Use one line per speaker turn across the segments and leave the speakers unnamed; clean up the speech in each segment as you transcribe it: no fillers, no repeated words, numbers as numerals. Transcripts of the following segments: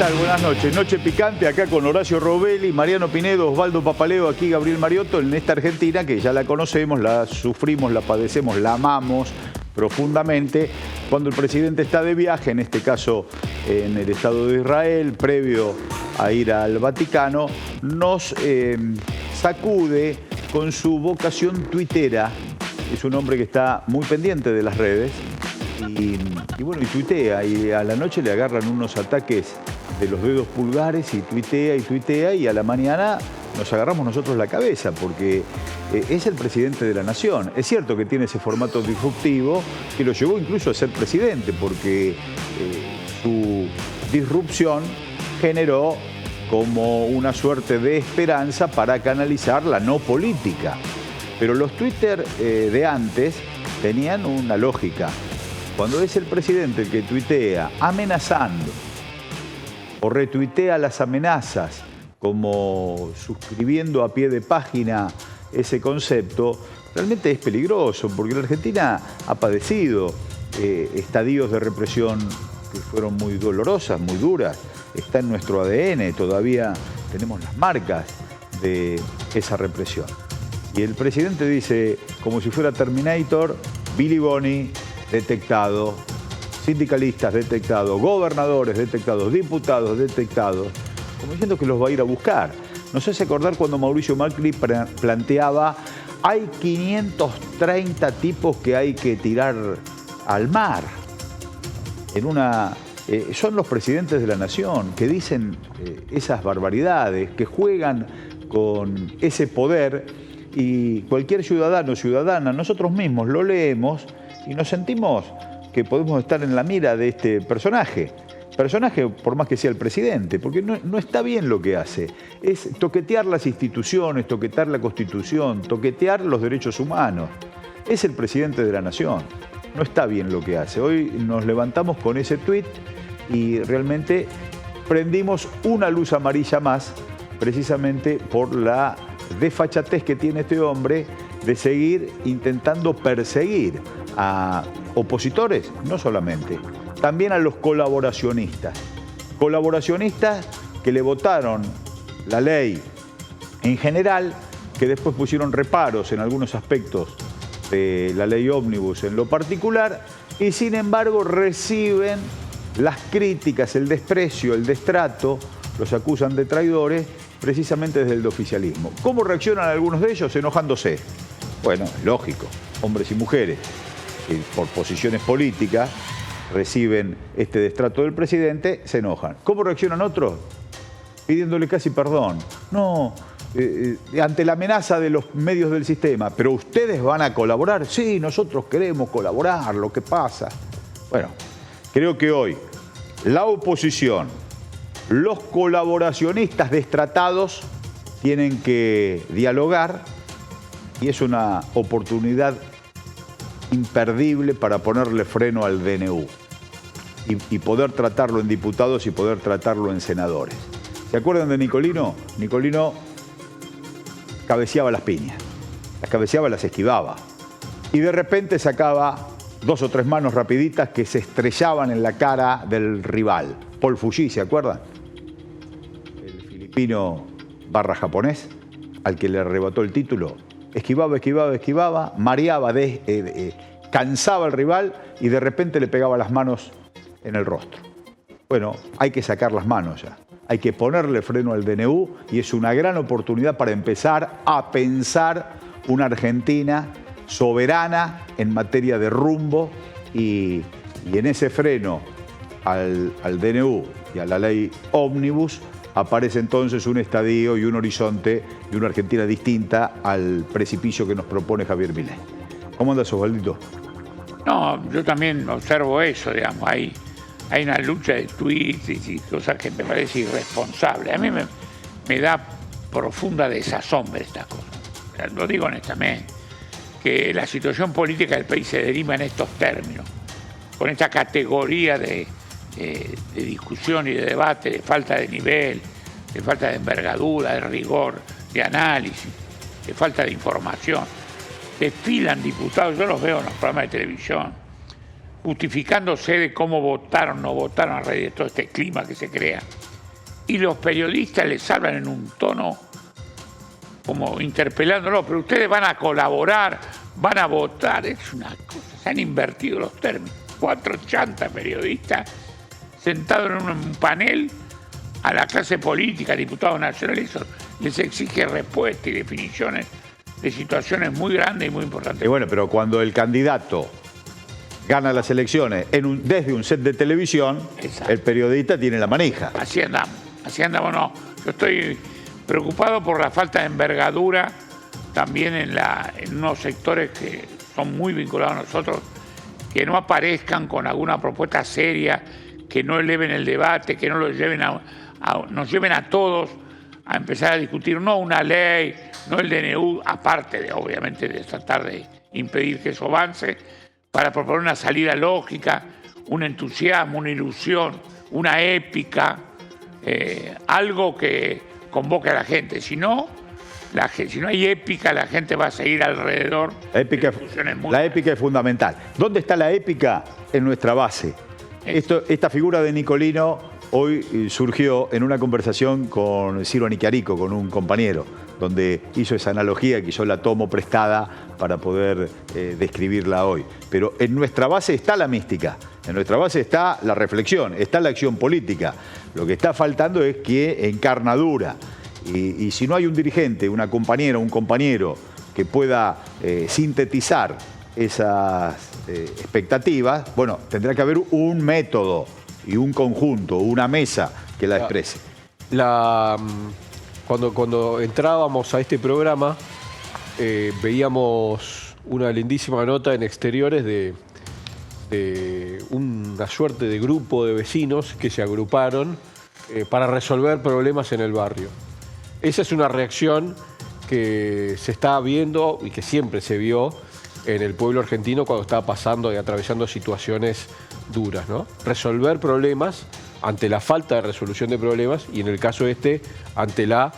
tal? Buenas noches. Noche picante acá con Horacio Robelli, Mariano Pinedo, Osvaldo Papaleo, aquí Gabriel Mariotto, en esta Argentina que ya la conocemos, la sufrimos, la padecemos, la amamos profundamente. Cuando el presidente está de viaje, en este caso en el Estado de Israel, previo a ir al Vaticano, nos sacude con su vocación tuitera. Es un hombre que está muy pendiente de las redes y tuitea, y a la noche le agarran unos ataques de los dedos pulgares y tuitea, y a la mañana nos agarramos nosotros la cabeza porque es el presidente de la nación. Es cierto que tiene ese formato disruptivo que lo llevó incluso a ser presidente, porque su disrupción generó como una suerte de esperanza para canalizar la no política. Pero los Twitter de antes tenían una lógica. Cuando es el presidente el que tuitea amenazando o retuitea las amenazas, como suscribiendo a pie de página ese concepto, realmente es peligroso, porque la Argentina ha padecido estadios de represión que fueron muy dolorosas, muy duras. Está en nuestro ADN, todavía tenemos las marcas de esa represión. Y el presidente dice, como si fuera Terminator, Billy Boni detectado, sindicalistas detectados, gobernadores detectados, diputados detectados, como diciendo que los va a ir a buscar. Nos hace acordar cuando Mauricio Macri planteaba, hay 530 tipos que hay que tirar al mar. Son los presidentes de la nación que dicen esas barbaridades, que juegan con ese poder, y cualquier ciudadano o ciudadana, nosotros mismos lo leemos y nos sentimos que podemos estar en la mira de este personaje. Personaje por más que sea el presidente, porque no está bien lo que hace. Es toquetear las instituciones, toquetear la Constitución, toquetear los derechos humanos. Es el presidente de la nación. No está bien lo que hace. Hoy nos levantamos con ese tuit y realmente prendimos una luz amarilla más, precisamente por la desfachatez que tiene este hombre de seguir intentando perseguir a opositores, no solamente, también a los colaboracionistas. Colaboracionistas que le votaron la ley en general, que después pusieron reparos en algunos aspectos de la ley ómnibus en lo particular, y sin embargo reciben las críticas, el desprecio, el destrato, los acusan de traidores, precisamente desde el oficialismo. ¿Cómo reaccionan algunos de ellos? Enojándose. Bueno, es lógico, hombres y mujeres que por posiciones políticas reciben este destrato del presidente, se enojan. ¿Cómo reaccionan otros? Pidiéndole casi perdón. No, ante la amenaza de los medios del sistema. ¿Pero ustedes van a colaborar? Sí, nosotros queremos colaborar, lo que pasa. Bueno, creo que hoy la oposición, los colaboracionistas destratados tienen que dialogar, y es una oportunidad imperdible para ponerle freno al DNU y poder tratarlo en diputados y poder tratarlo en senadores. ¿Se acuerdan de Nicolino? Nicolino cabeceaba las piñas, las cabeceaba, las esquivaba, y de repente sacaba 2 o 3 manos rapiditas que se estrellaban en la cara del rival. Paul Fuji, ¿se acuerdan? El filipino barra japonés, al que le arrebató el título. Esquivaba, mareaba, cansaba al rival y de repente le pegaba las manos en el rostro. Bueno, hay que sacar las manos ya. Hay que ponerle freno al DNU, y es una gran oportunidad para empezar a pensar una Argentina soberana en materia de rumbo, y en ese freno al DNU y a la ley ómnibus aparece entonces un estadio y un horizonte de una Argentina distinta al precipicio que nos propone Javier Milei. ¿Cómo andas, Osvaldito?
No, yo también observo eso, digamos, hay una lucha de tweets y cosas que me parece irresponsable. A mí me da profunda desazón ver estas cosas. O sea, lo digo honestamente, que la situación política del país se deriva en estos términos, con esta categoría de discusión y de debate, de falta de nivel, de falta de envergadura, de rigor, de análisis, de falta de información. Desfilan diputados, yo los veo en los programas de televisión, justificándose de cómo votaron o no votaron a raíz de todo este clima que se crea y los periodistas les hablan en un tono como interpelándolo, pero ustedes van a colaborar, van a votar. Es una cosa, se han invertido los términos. 4 chantas periodistas sentados en un panel a la clase política, diputados nacionales, les exige respuestas y definiciones de situaciones muy grandes y muy importantes.
Y bueno, pero cuando el candidato gana las elecciones desde un set de televisión, exacto, el periodista tiene la manija.
Así andamos, no. Yo estoy preocupado por la falta de envergadura también en unos sectores que son muy vinculados a nosotros, que no aparezcan con alguna propuesta seria, que no eleven el debate, que no lo lleven nos lleven a todos a empezar a discutir, no una ley, no el DNU, aparte de, obviamente, de tratar de impedir que eso avance, para proponer una salida lógica, un entusiasmo, una ilusión, una épica, algo que convoque a la gente. Si no hay épica, la gente va a seguir alrededor.
La épica es fundamental. ¿Dónde está la épica? En nuestra base. Esta figura de Nicolino hoy surgió en una conversación con Ciro Aniquiarico, con un compañero, donde hizo esa analogía que yo la tomo prestada para poder describirla hoy. Pero en nuestra base está la mística, en nuestra base está la reflexión, está la acción política. Lo que está faltando es que encarnadura. Y si no hay un dirigente, una compañera, un compañero que pueda sintetizar esas expectativas, bueno, tendrá que haber un método y un conjunto, una mesa que la exprese.
Cuando entrábamos a este programa, veíamos una lindísima nota en Exteriores de una suerte de grupo de vecinos que se agruparon para resolver problemas en el barrio. Esa es una reacción que se está viendo y que siempre se vio en el pueblo argentino cuando estaba pasando y atravesando situaciones duras, ¿no? Resolver problemas ante la falta de resolución de problemas y en el caso ante la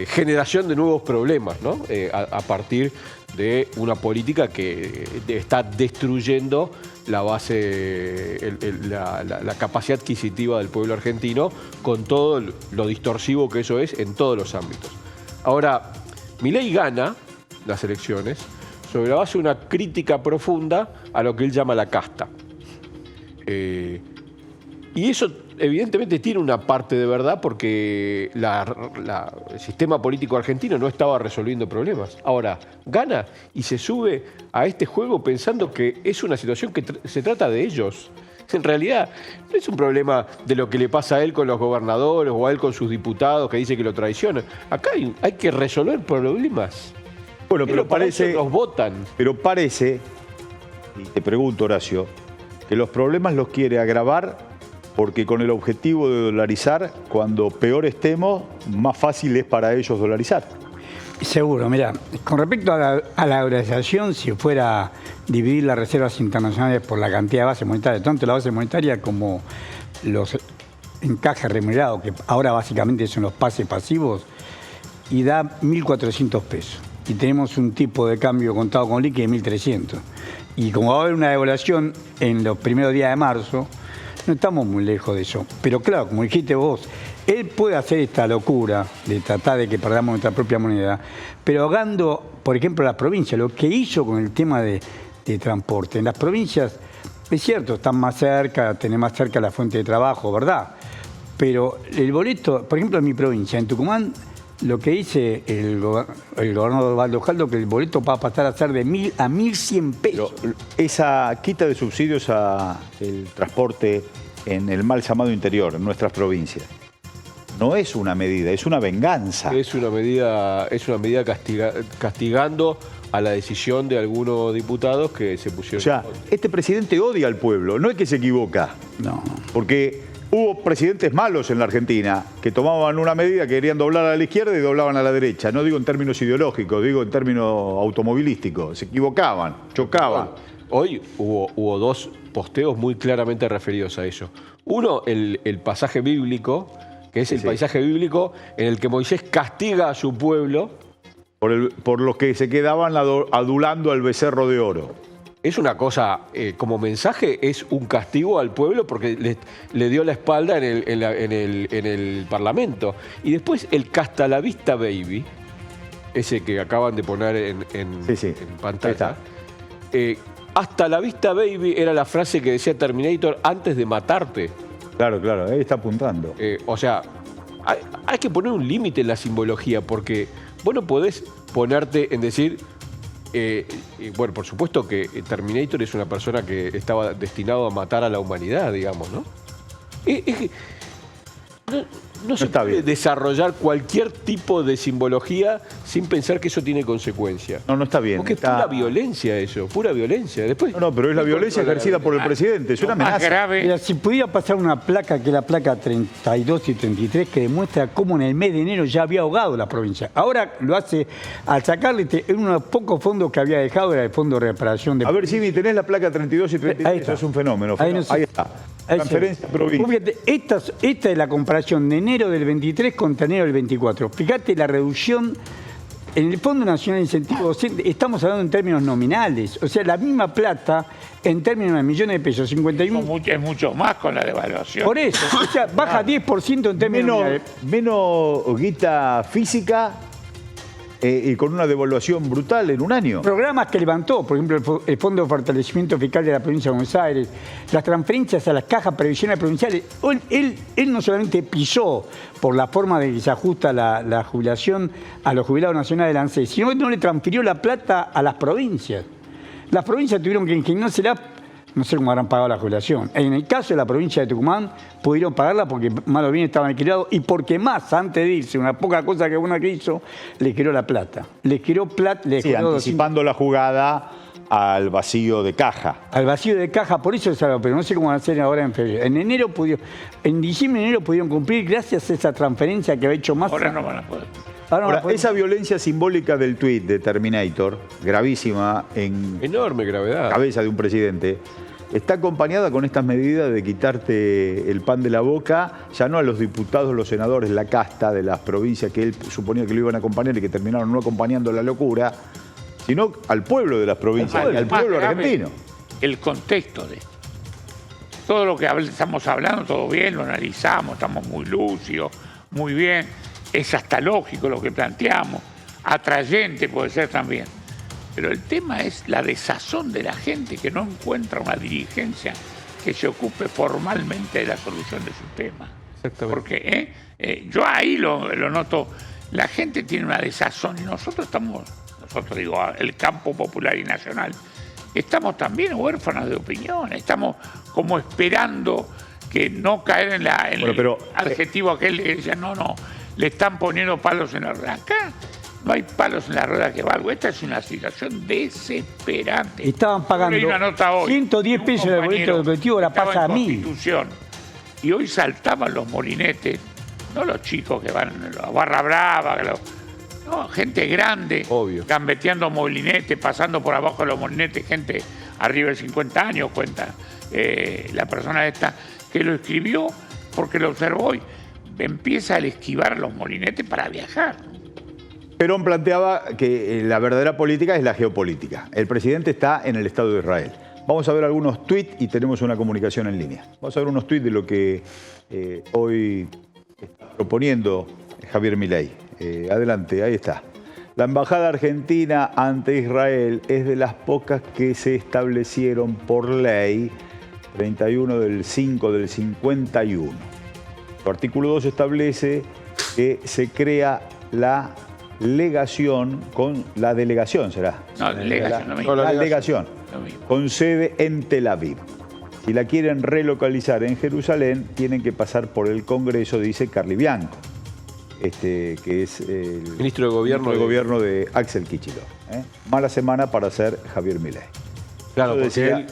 generación de nuevos problemas, ¿no? A partir de una política que está destruyendo la base, la capacidad adquisitiva del pueblo argentino con todo lo distorsivo que eso es en todos los ámbitos. Ahora, Milei gana las elecciones sobre la base de una crítica profunda a lo que él llama la casta. Y eso evidentemente tiene una parte de verdad porque el sistema político argentino no estaba resolviendo problemas. Ahora, gana y se sube a este juego pensando que es una situación que se trata de ellos. En realidad, no es un problema de lo que le pasa a él con los gobernadores o a él con sus diputados que dice que lo traicionan. Acá hay que resolver problemas.
Bueno, pero parece,
los votan.
Pero parece, y te pregunto, Horacio, que los problemas los quiere agravar porque con el objetivo de dolarizar, cuando peor estemos, más fácil es para ellos dolarizar.
Seguro, mira, con respecto a la dolarización, si fuera dividir las reservas internacionales por la cantidad de base monetaria, tanto la base monetaria como los encajes remunerados, que ahora básicamente son los pases pasivos, y da 1.400 pesos. Y tenemos un tipo de cambio contado con liqui de 1.300. Y como va a haber una devaluación en los primeros días de marzo, no estamos muy lejos de eso. Pero claro, como dijiste vos, él puede hacer esta locura de tratar de que perdamos nuestra propia moneda, pero ahogando, por ejemplo, las provincias, lo que hizo con el tema de transporte. En las provincias, es cierto, están más cerca, tenés más cerca la fuente de trabajo, ¿verdad? Pero el boleto, por ejemplo, en mi provincia, en Tucumán, lo que dice el gobernador Osvaldo Jaldo, que el boleto va a pasar a ser de 1.000 a 1.100 pesos.
Pero esa quita de subsidios al transporte en el mal llamado interior, en nuestras provincias, no es una medida, es una venganza.
Es una medida castigando a la decisión de algunos diputados que se pusieron.
O sea, este presidente odia al pueblo, no es que se equivoca.
No.
Porque hubo presidentes malos en la Argentina que tomaban una medida que querían doblar a la izquierda y doblaban a la derecha. No digo en términos ideológicos, digo en términos automovilísticos. Se equivocaban, chocaban.
Hoy hubo dos posteos muy claramente referidos a eso. Uno, el pasaje bíblico, que es el paisaje bíblico en el que Moisés castiga a su pueblo.
Por los que se quedaban adulando al becerro de oro.
es una cosa, como mensaje, es un castigo al pueblo porque le dio la espalda en el Parlamento. Y después el Hasta la Vista Baby, ese que acaban de poner en pantalla. Hasta la vista, baby, era la frase que decía Terminator antes de matarte.
Claro, claro, ahí está apuntando.
O sea, hay que poner un límite en la simbología, porque vos no podés ponerte en decir... bueno, por supuesto que Terminator es una persona que estaba destinado a matar a la humanidad, digamos, ¿no? No se
está
puede
bien
desarrollar cualquier tipo de simbología sin pensar que eso tiene consecuencia.
No está bien.
Porque es pura violencia eso, pura violencia. Después,
no, pero es la violencia ejercida por el presidente, es una amenaza.
Más grave.
Mira, si pudiera pasar una placa, que es la placa 32 y 33, que demuestra cómo en el mes de enero ya había ahogado la provincia. Ahora lo hace, al sacarle uno de los pocos fondos que había dejado, era el fondo de reparación de...
A ver, Simi, tenés la placa 32 y 33,
Ahí está.
eso es un fenómeno.
Ahí no sé.
Ahí está. Transferencia provincia.
Fíjate, esta es la comparación de enero del 23 contra enero del 24. Fíjate la reducción en el Fondo Nacional de Incentivo Docente. Estamos hablando en términos nominales. O sea, la misma plata en términos de millones de pesos, 51.
Es mucho más con la devaluación.
Por eso, o sea, baja 10% en términos nominales.
Menos guita física y con una devaluación brutal en un año.
Programas que levantó, por ejemplo, el Fondo de Fortalecimiento Fiscal de la Provincia de Buenos Aires, las transferencias a las cajas previsionales provinciales. Él no solamente pisó por la forma de que se ajusta la jubilación a los jubilados nacionales del ANSES, sino que no le transfirió la plata a las provincias. Las provincias tuvieron que ingeniársela, no sé cómo habrán pagado la jubilación. En el caso de la provincia de Tucumán, pudieron pagarla porque más o bien estaban alquilados y porque más, antes de irse, una poca cosa que buena que hizo, le quedó la plata. Le quedó plata.
Sí, anticipando la jugada al vacío de caja.
Al vacío de caja, por eso es algo, pero no sé cómo van a hacer ahora en febrero. En diciembre y enero pudieron cumplir gracias a esa transferencia que había hecho Massa.
Ahora no van a poder.
Ahora, esa violencia simbólica del tuit de Terminator, gravísima en
enorme gravedad,
cabeza de un presidente, está acompañada con estas medidas de quitarte el pan de la boca, ya no a los diputados, los senadores, la casta de las provincias que él suponía que lo iban a acompañar y que terminaron no acompañando la locura, sino al pueblo de las provincias, al pueblo argentino.
El contexto de esto. Todo lo que estamos hablando, todo bien, lo analizamos, estamos muy lúcidos, muy bien. Es hasta lógico lo que planteamos, atrayente puede ser también. Pero el tema es la desazón de la gente que no encuentra una dirigencia que se ocupe formalmente de la solución de su tema.
Exactamente.
Porque yo ahí lo noto, la gente tiene una desazón y nosotros digo, el campo popular y nacional, estamos también huérfanos de opinión, estamos como esperando que no caer en el adjetivo aquel que decía, no, le están poniendo palos en la rueda. Acá no hay palos en la rueda que valga. Esta es una situación desesperante.
Estaban pagando
una nota hoy,
110 pesos de boleto de colectivo, ahora pasa a 1000.
Y hoy saltaban los molinetes, no los chicos que van a la barra brava, no, gente grande,
obvio,
gambeteando molinetes, pasando por abajo de los molinetes, gente arriba de 50 años, cuenta la persona esta que lo escribió porque lo observó hoy. Empieza a esquivar los molinetes para viajar.
Perón planteaba que la verdadera política es la geopolítica. El presidente está en el Estado de Israel. Vamos a ver algunos tuits y tenemos una comunicación en línea. Vamos a ver unos tuits de lo que hoy está proponiendo Javier Milei. Adelante, ahí está. La embajada argentina ante Israel es de las pocas que se establecieron por ley 31 del 5 del 51. El artículo 2 establece que se crea la legación con la delegación, ¿será?
No, delegación, lo mismo.
La legación,
Lo mismo.
con sede en Tel Aviv. Si la quieren relocalizar en Jerusalén, tienen que pasar por el Congreso, dice Carly Bianco, que es el
ministro de Gobierno
de Axel Kicillof. Mala semana para ser Javier Milei.
Claro,
Eso
porque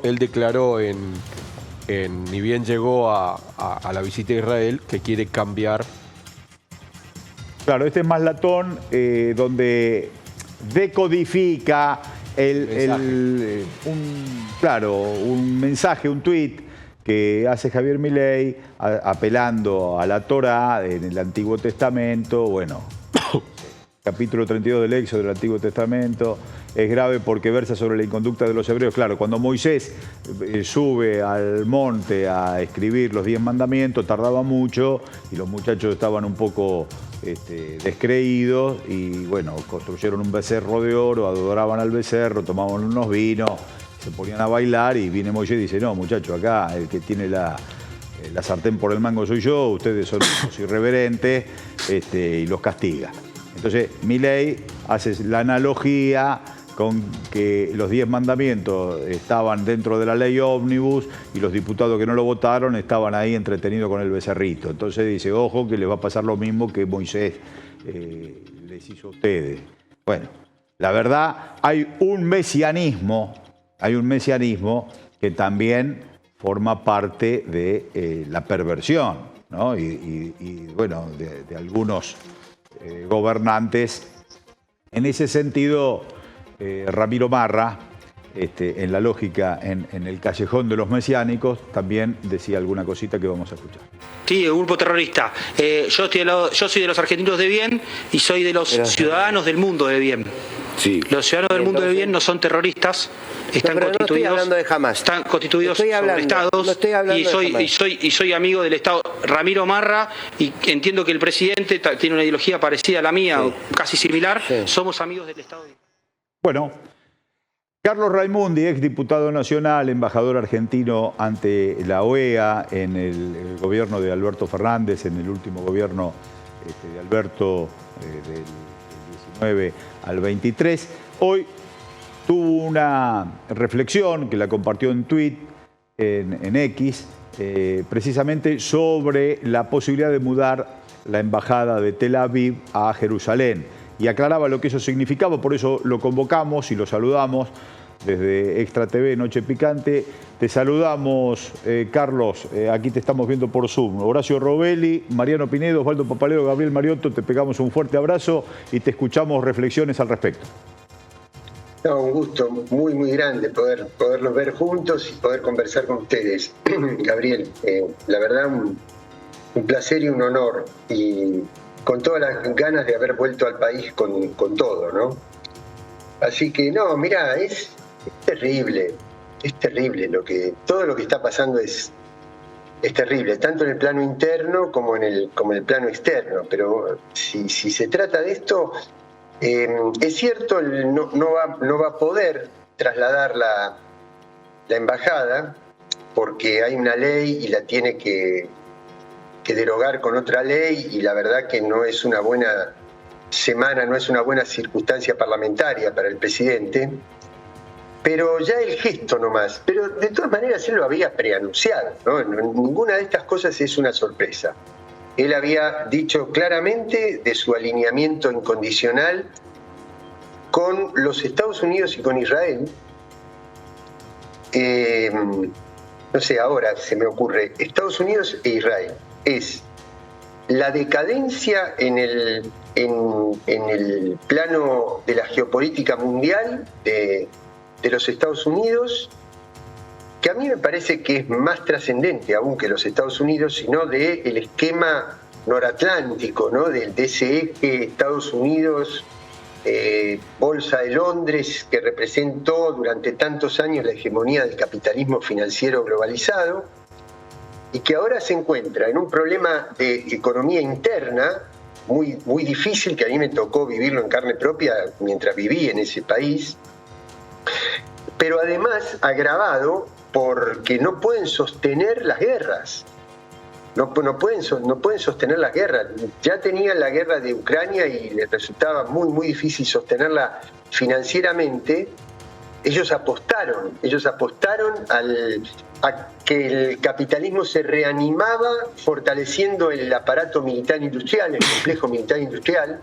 él declaró ni bien llegó a la visita a Israel, que quiere cambiar.
Claro, este es más latón, donde decodifica un mensaje, un tuit que hace Javier Milei apelando a la Torá en el Antiguo Testamento, bueno, capítulo 32 del Éxodo del Antiguo Testamento, es grave porque versa sobre la inconducta de los hebreos. Claro, cuando Moisés sube al monte a escribir los 10 mandamientos, tardaba mucho y los muchachos estaban un poco descreídos y bueno, construyeron un becerro de oro, adoraban al becerro, tomaban unos vinos, se ponían a bailar y viene Moisés y dice, no muchachos, acá el que tiene la sartén por el mango soy yo, ustedes son unos irreverentes y los castiga. Entonces, Milei hace la analogía con que los 10 mandamientos estaban dentro de la ley ómnibus y los diputados que no lo votaron estaban ahí entretenidos con el becerrito. Entonces dice, ojo, que les va a pasar lo mismo que Moisés les hizo a ustedes. Bueno, la verdad, hay un mesianismo que también forma parte de la perversión, ¿no? Y bueno, de algunos gobernantes. En ese sentido, Ramiro Marra, en la lógica, en el callejón de los mesiánicos, también decía alguna cosita que vamos a escuchar.
Sí, el grupo terrorista. Yo soy de los argentinos de bien y soy de los ciudadanos del mundo de bien. Sí. Los ciudadanos del mundo de bien no son terroristas, están constituidos. No estoy hablando de Hamas. Están constituidos sobre estados y soy amigo del Estado Ramiro Marra y entiendo que el presidente tiene una ideología parecida a la mía, o casi similar. Sí. Somos amigos del Estado.
Bueno, Carlos Raimundi, exdiputado nacional, embajador argentino ante la OEA en el gobierno de Alberto Fernández, en el último gobierno de Alberto del 19 al 23. Hoy tuvo una reflexión que la compartió en tweet, en X, precisamente sobre la posibilidad de mudar la embajada de Tel Aviv a Jerusalén. Y aclaraba lo que eso significaba, por eso lo convocamos y lo saludamos desde Extra TV, Noche Picante. Te saludamos, Carlos, aquí te estamos viendo por Zoom. Horacio Robelli, Mariano Pinedo, Osvaldo Papaleo, Gabriel Mariotto, te pegamos un fuerte abrazo y te escuchamos reflexiones al respecto.
No, un gusto muy, muy grande poderlos ver juntos y poder conversar con ustedes. Gabriel, la verdad, un placer y un honor, y con todas las ganas de haber vuelto al país con todo, ¿no? Así que, no, mirá, es terrible todo lo que está pasando es terrible, tanto en el plano interno como en el plano externo, pero si se trata de esto, es cierto, no va a poder trasladar la embajada porque hay una ley y la tiene que derogar con otra ley, y la verdad que no es una buena semana, no es una buena circunstancia parlamentaria para el presidente, pero ya el gesto nomás, pero de todas maneras él lo había preanunciado, ¿no? Ninguna de estas cosas es una sorpresa. Él había dicho claramente de su alineamiento incondicional con los Estados Unidos y con Israel. No sé, ahora se me ocurre, Estados Unidos e Israel. Es la decadencia en el plano de la geopolítica mundial de los Estados Unidos, que a mí me parece que es más trascendente aún que los Estados Unidos, sino del esquema noratlántico, ¿no? De ese eje Estados Unidos, Bolsa de Londres, que representó durante tantos años la hegemonía del capitalismo financiero globalizado, y que ahora se encuentra en un problema de economía interna muy, muy difícil, que a mí me tocó vivirlo en carne propia mientras viví en ese país, pero además agravado porque no pueden sostener las guerras. No pueden sostener las guerras. Ya tenían la guerra de Ucrania y les resultaba muy, muy difícil sostenerla financieramente. Ellos apostaron a que el capitalismo se reanimaba fortaleciendo el aparato militar industrial, el complejo militar industrial,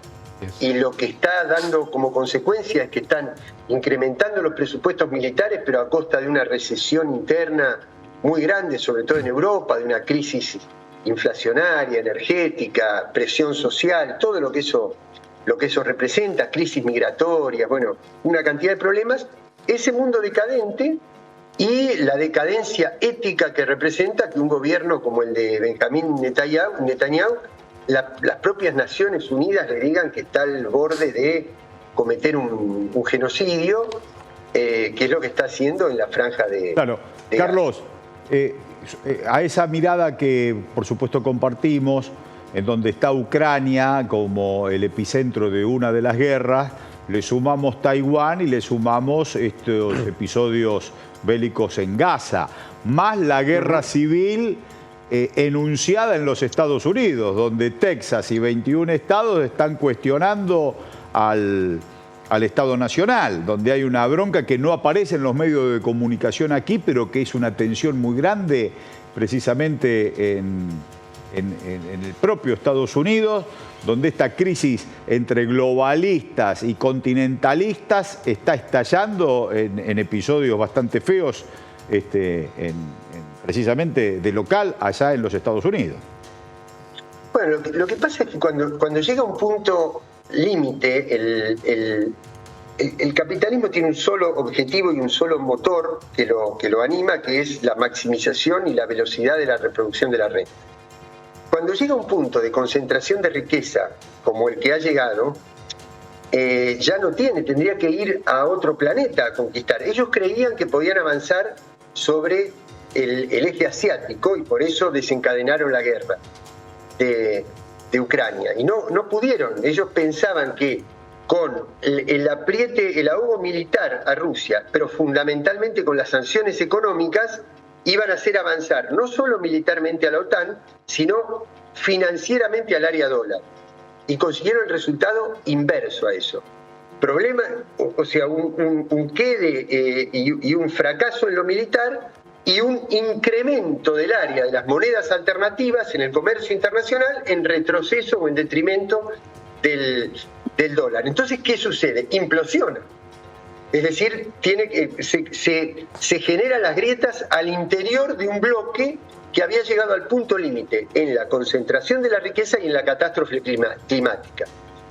y lo que está dando como consecuencia es que están incrementando los presupuestos militares, pero a costa de una recesión interna muy grande, sobre todo en Europa, de una crisis inflacionaria, energética, presión social, todo lo que eso representa, crisis migratoria, bueno, una cantidad de problemas. Ese mundo decadente y la decadencia ética que representa que un gobierno como el de Benjamín Netanyahu las propias Naciones Unidas le digan que está al borde de cometer un genocidio, que es lo que está haciendo en la franja de...
Claro,
de
Carlos, a esa mirada que por supuesto compartimos, en donde está Ucrania como el epicentro de una de las guerras, le sumamos Taiwán y le sumamos estos episodios bélicos en Gaza, más la guerra civil enunciada en los Estados Unidos, donde Texas y 21 estados están cuestionando al Estado Nacional, donde hay una bronca que no aparece en los medios de comunicación aquí, pero que es una tensión muy grande precisamente en el propio Estados Unidos, donde esta crisis entre globalistas y continentalistas está estallando en episodios bastante feos, precisamente de local allá en los Estados Unidos.
Bueno, lo que pasa es que cuando llega un punto límite, el capitalismo tiene un solo objetivo y un solo motor que lo anima, que es la maximización y la velocidad de la reproducción de la red. Cuando llega un punto de concentración de riqueza como el que ha llegado, ya no tendría que ir a otro planeta a conquistar. Ellos creían que podían avanzar sobre el eje asiático y por eso desencadenaron la guerra de Ucrania. Y no pudieron. Ellos pensaban que con el apriete, el ahogo militar a Rusia, pero fundamentalmente con las sanciones económicas, iban a hacer avanzar no solo militarmente a la OTAN, sino financieramente al área dólar. Y consiguieron el resultado inverso a eso. Problema, o sea, un quede y un fracaso en lo militar y un incremento del área de las monedas alternativas en el comercio internacional en retroceso o en detrimento del dólar. Entonces, ¿qué sucede? Implosiona. Es decir, se generan las grietas al interior de un bloque que había llegado al punto límite en la concentración de la riqueza y en la catástrofe climática.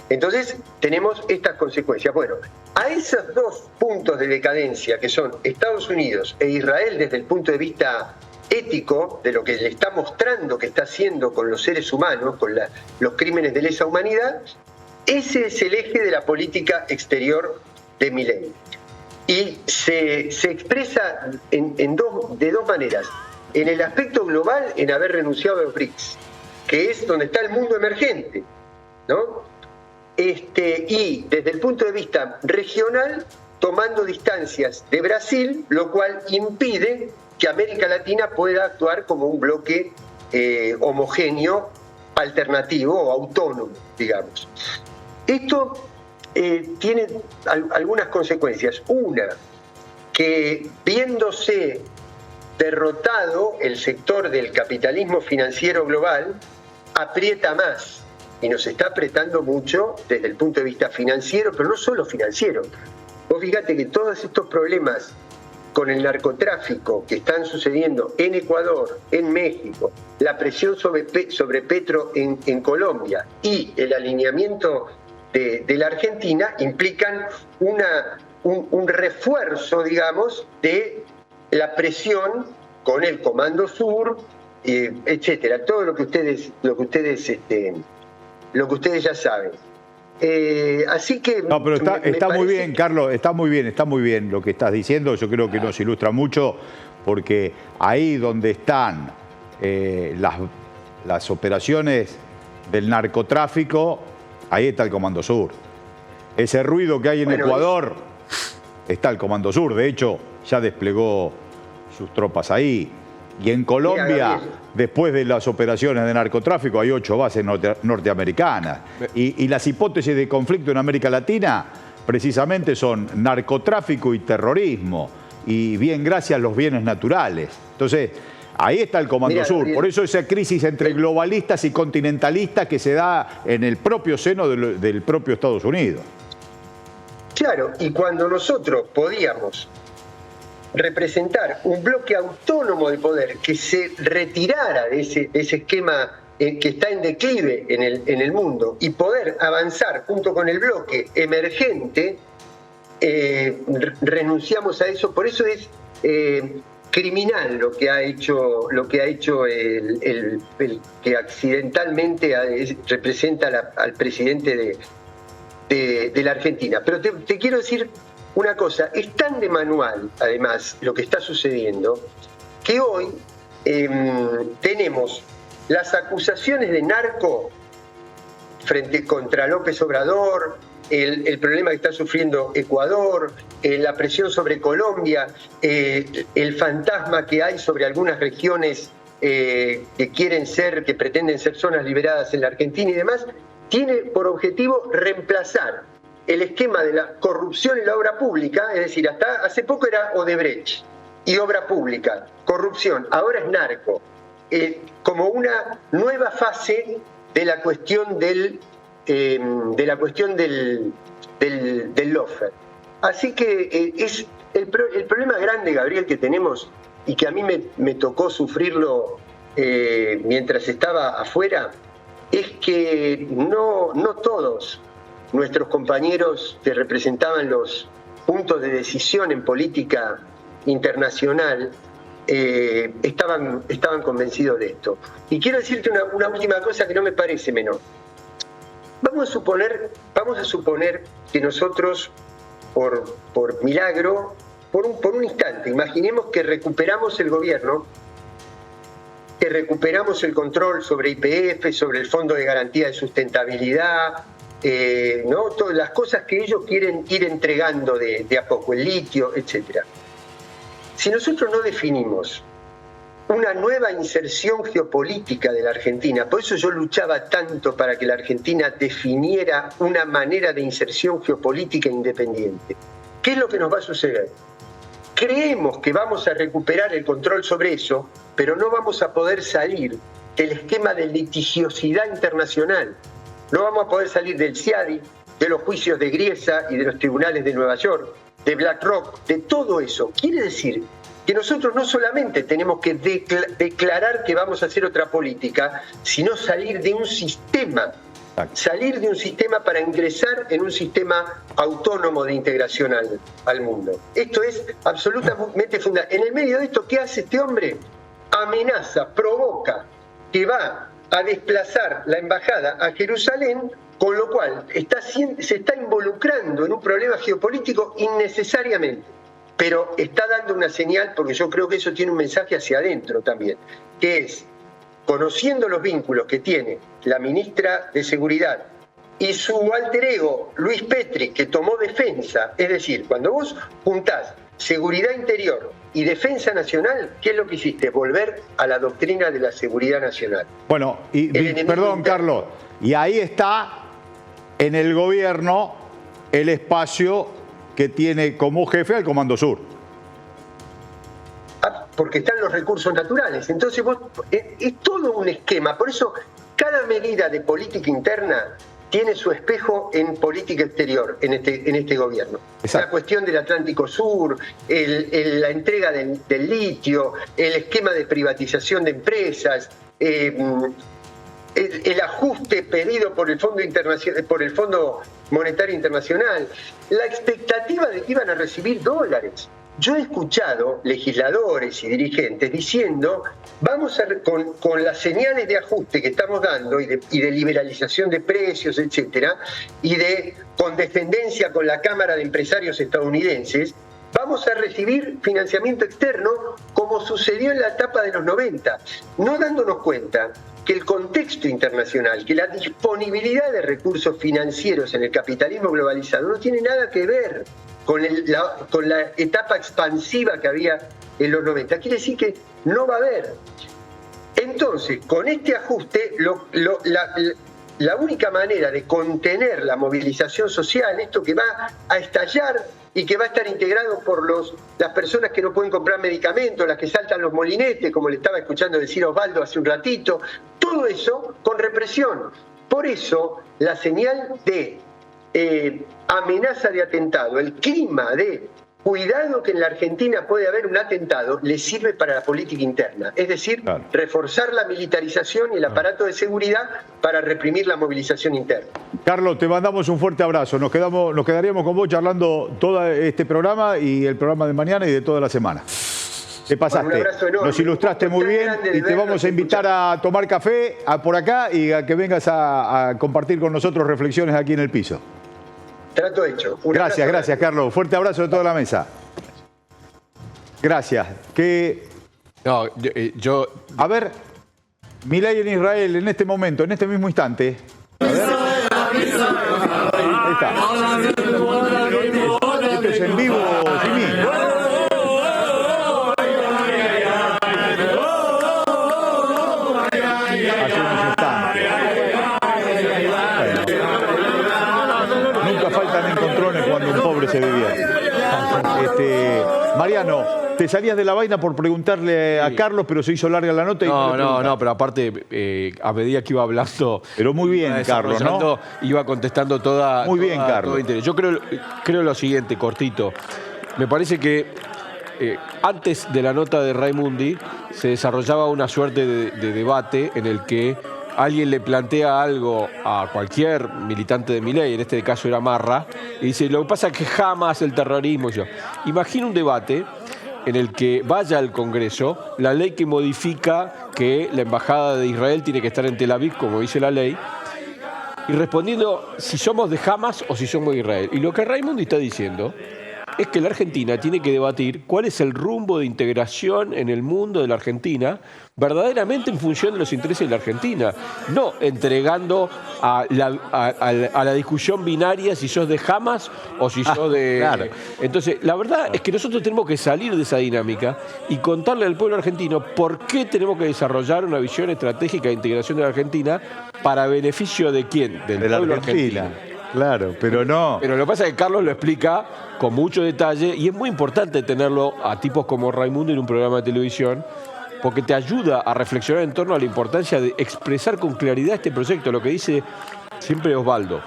Entonces, tenemos estas consecuencias. Bueno, a esos dos puntos de decadencia, que son Estados Unidos e Israel desde el punto de vista ético, de lo que le está mostrando que está haciendo con los seres humanos, con los crímenes de lesa humanidad, ese es el eje de la política exterior de Milei. Y se expresa de dos maneras. En el aspecto global, en haber renunciado a los BRICS, que es donde está el mundo emergente, ¿no? Y desde el punto de vista regional, tomando distancias de Brasil, lo cual impide que América Latina pueda actuar como un bloque homogéneo, alternativo o autónomo, digamos. Esto tiene algunas consecuencias. Una, que viéndose derrotado el sector del capitalismo financiero global, aprieta más. Y nos está apretando mucho desde el punto de vista financiero, pero no solo financiero. Vos fíjate que todos estos problemas con el narcotráfico que están sucediendo en Ecuador, en México, la presión sobre Petro en Colombia y el alineamiento de la Argentina implican un refuerzo, digamos, de la presión con el Comando Sur, etcétera. Todo lo que ustedes ya saben. Así que...
No, pero está muy bien, Carlos, está muy bien lo que estás diciendo. Yo creo que nos ilustra mucho, porque ahí donde están las operaciones del narcotráfico, ahí está el Comando Sur. Ese ruido que hay en Ecuador, está el Comando Sur. De hecho, ya desplegó sus tropas ahí. Y en Colombia, después de las operaciones de narcotráfico, hay 8 bases norteamericanas. Y las hipótesis de conflicto en América Latina precisamente son narcotráfico y terrorismo. Y bien, gracias, los bienes naturales. Entonces, ahí está el Comando Sur. Por eso esa crisis entre globalistas y continentalistas que se da en el propio seno del propio Estados Unidos.
Claro, y cuando nosotros podíamos representar un bloque autónomo de poder que se retirara de ese esquema que está en declive en el mundo y poder avanzar junto con el bloque emergente, renunciamos a eso. Por eso criminal lo que ha hecho el que accidentalmente representa al presidente de la Argentina. Pero te quiero decir una cosa, es tan de manual, además, lo que está sucediendo, que hoy tenemos las acusaciones de narco contra López Obrador, el problema que está sufriendo Ecuador, la presión sobre Colombia, el fantasma que hay sobre algunas regiones que pretenden ser zonas liberadas en la Argentina y demás, tiene por objetivo reemplazar el esquema de la corrupción en la obra pública, es decir, hasta hace poco era Odebrecht y obra pública, corrupción, ahora es narco, como una nueva fase de la cuestión del lawfare. Así que es el problema grande, Gabriel, que tenemos y que a mí me tocó sufrirlo mientras estaba afuera, es que no todos nuestros compañeros que representaban los puntos de decisión en política internacional estaban convencidos de esto. Y quiero decirte una última cosa que no me parece menor. Vamos a suponer que nosotros, por milagro, por un instante, imaginemos que recuperamos el gobierno, que recuperamos el control sobre YPF, sobre el Fondo de Garantía de Sustentabilidad, ¿no? Todas las cosas que ellos quieren ir entregando de a poco, el litio, etc. Si nosotros no definimos una nueva inserción geopolítica de la Argentina, por eso yo luchaba tanto para que la Argentina definiera una manera de inserción geopolítica independiente. ¿Qué es lo que nos va a suceder? Creemos que vamos a recuperar el control sobre eso, pero no vamos a poder salir del esquema de litigiosidad internacional. No vamos a poder salir del CIADI, de los juicios de Griesa y de los tribunales de Nueva York, de BlackRock, de todo eso. Quiere decir que nosotros no solamente tenemos que declarar que vamos a hacer otra política, sino salir de un sistema para ingresar en un sistema autónomo de integración al mundo. Esto es absolutamente fundamental. En el medio de esto, ¿qué hace este hombre? Amenaza, provoca que va a desplazar la embajada a Jerusalén, con lo cual se está involucrando en un problema geopolítico innecesariamente. Pero está dando una señal, porque yo creo que eso tiene un mensaje hacia adentro también, que es, conociendo los vínculos que tiene la ministra de Seguridad y su alter ego, Luis Petri, que tomó defensa, es decir, cuando vos juntás seguridad interior y defensa nacional, ¿qué es lo que hiciste? Volver a la doctrina de la seguridad nacional.
Bueno, perdón, Carlos, y ahí está en el gobierno el espacio que tiene como jefe al Comando Sur.
Porque están los recursos naturales. Entonces es todo un esquema. Por eso cada medida de política interna tiene su espejo en política exterior en este gobierno. Exacto. La cuestión del Atlántico Sur, la entrega del litio, el esquema de privatización de empresas, el ajuste pedido por el Fondo Monetario Internacional, la expectativa de que iban a recibir dólares. Yo he escuchado legisladores y dirigentes diciendo, con las señales de ajuste que estamos dando y de liberalización de precios, etcétera, y de condescendencia con la Cámara de Empresarios estadounidenses, vamos a recibir financiamiento externo como sucedió en la etapa de los 90, no dándonos cuenta que el contexto internacional, que la disponibilidad de recursos financieros en el capitalismo globalizado no tiene nada que ver con la etapa expansiva que había en los 90. Quiere decir que no va a haber. Entonces, con este ajuste, la única manera de contener la movilización social, esto que va a estallar y que va a estar integrado por las personas que no pueden comprar medicamentos, las que saltan los molinetes, como le estaba escuchando decir a Osvaldo hace un ratito, todo eso con represión. Por eso, la señal de amenaza de atentado, el clima de cuidado que en la Argentina puede haber un atentado, le sirve para la política interna. Es decir, claro, reforzar la militarización y el aparato de seguridad para reprimir la movilización interna.
Carlos, te mandamos un fuerte abrazo. Nos quedaríamos con vos charlando todo este programa y el programa de mañana y de toda la semana. Te pasaste.
Un abrazo enorme.
Nos ilustraste muy bien y te vamos a invitar a tomar café por acá y a que vengas a compartir con nosotros reflexiones aquí en el piso.
Trato hecho.
Gracias, Carlos. Fuerte abrazo de toda la mesa. Gracias.
No, yo...
A ver, Milei en Israel en este momento, en este mismo instante. A ver. Ahí está. Esto es en vivo, Jimmy. Hace unos instantes. Bueno. Nunca faltan encontrones cuando un pobre se divierte. Mariano, te salías de la vaina por preguntarle a Carlos, pero se hizo larga la nota.
No, pero aparte, a medida que iba hablando...
Pero muy bien, Carlos, ¿no?
Iba contestando toda...
Muy bien, Carlos.
Yo creo lo siguiente, cortito. Me parece que antes de la nota de Raimundi se desarrollaba una suerte de debate en el que alguien le plantea algo a cualquier militante de Milei, en este caso era Marra, y dice, lo que pasa es que jamás el terrorismo... Imagina un debate en el que vaya al Congreso la ley que modifica que la embajada de Israel tiene que estar en Tel Aviv, como dice la ley, y respondiendo si somos de Hamas o si somos de Israel. Y lo que Raimundi está diciendo es que la Argentina tiene que debatir cuál es el rumbo de integración en el mundo de la Argentina, verdaderamente en función de los intereses de la Argentina, no entregando a la discusión binaria si sos de Hamas o si sos de...
Claro.
Entonces, la verdad es que nosotros tenemos que salir de esa dinámica y contarle al pueblo argentino por qué tenemos que desarrollar una visión estratégica de integración de la Argentina para beneficio de quién, del pueblo argentino.
Claro, pero no.
Pero lo que pasa es que Carlos lo explica con mucho detalle y es muy importante tenerlo a tipos como Raimundo en un programa de televisión porque te ayuda a reflexionar en torno a la importancia de expresar con claridad este proyecto, lo que dice siempre Osvaldo.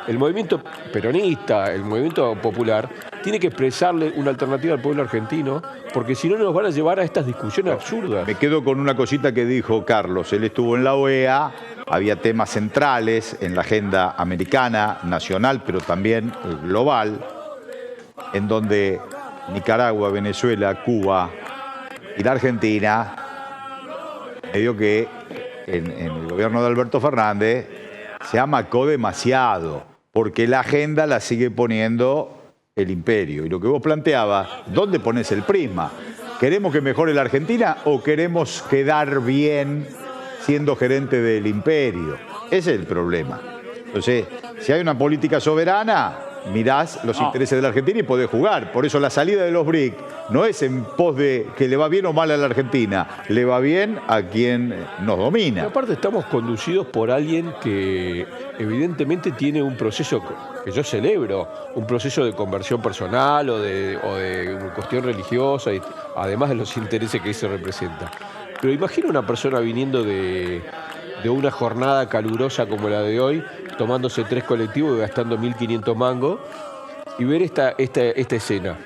El movimiento peronista, el movimiento popular, tiene que expresarle una alternativa al pueblo argentino porque si no nos van a llevar a estas discusiones absurdas.
Me quedo con una cosita que dijo Carlos. Él estuvo en la OEA, había temas centrales en la agenda americana, nacional, pero también global, en donde Nicaragua, Venezuela, Cuba y la Argentina, medio que en el gobierno de Alberto Fernández se amacó demasiado, porque la agenda la sigue poniendo el imperio. Y lo que vos planteabas, ¿dónde pones el prisma? ¿Queremos que mejore la Argentina o queremos quedar bien siendo gerente del imperio? Ese es el problema. Entonces, si hay una política soberana, mirás los intereses de la Argentina y podés jugar. Por eso la salida de los BRIC no es en pos de que le va bien o mal a la Argentina, le va bien a quien nos domina.
Pero aparte estamos conducidos por alguien que evidentemente tiene un proceso que yo celebro, un proceso de conversión personal o de una cuestión religiosa, y además de los intereses que se representa. Pero imagina una persona viniendo de una jornada calurosa como la de hoy, tomándose 3 colectivos y gastando 1.500 mangos, y ver esta escena.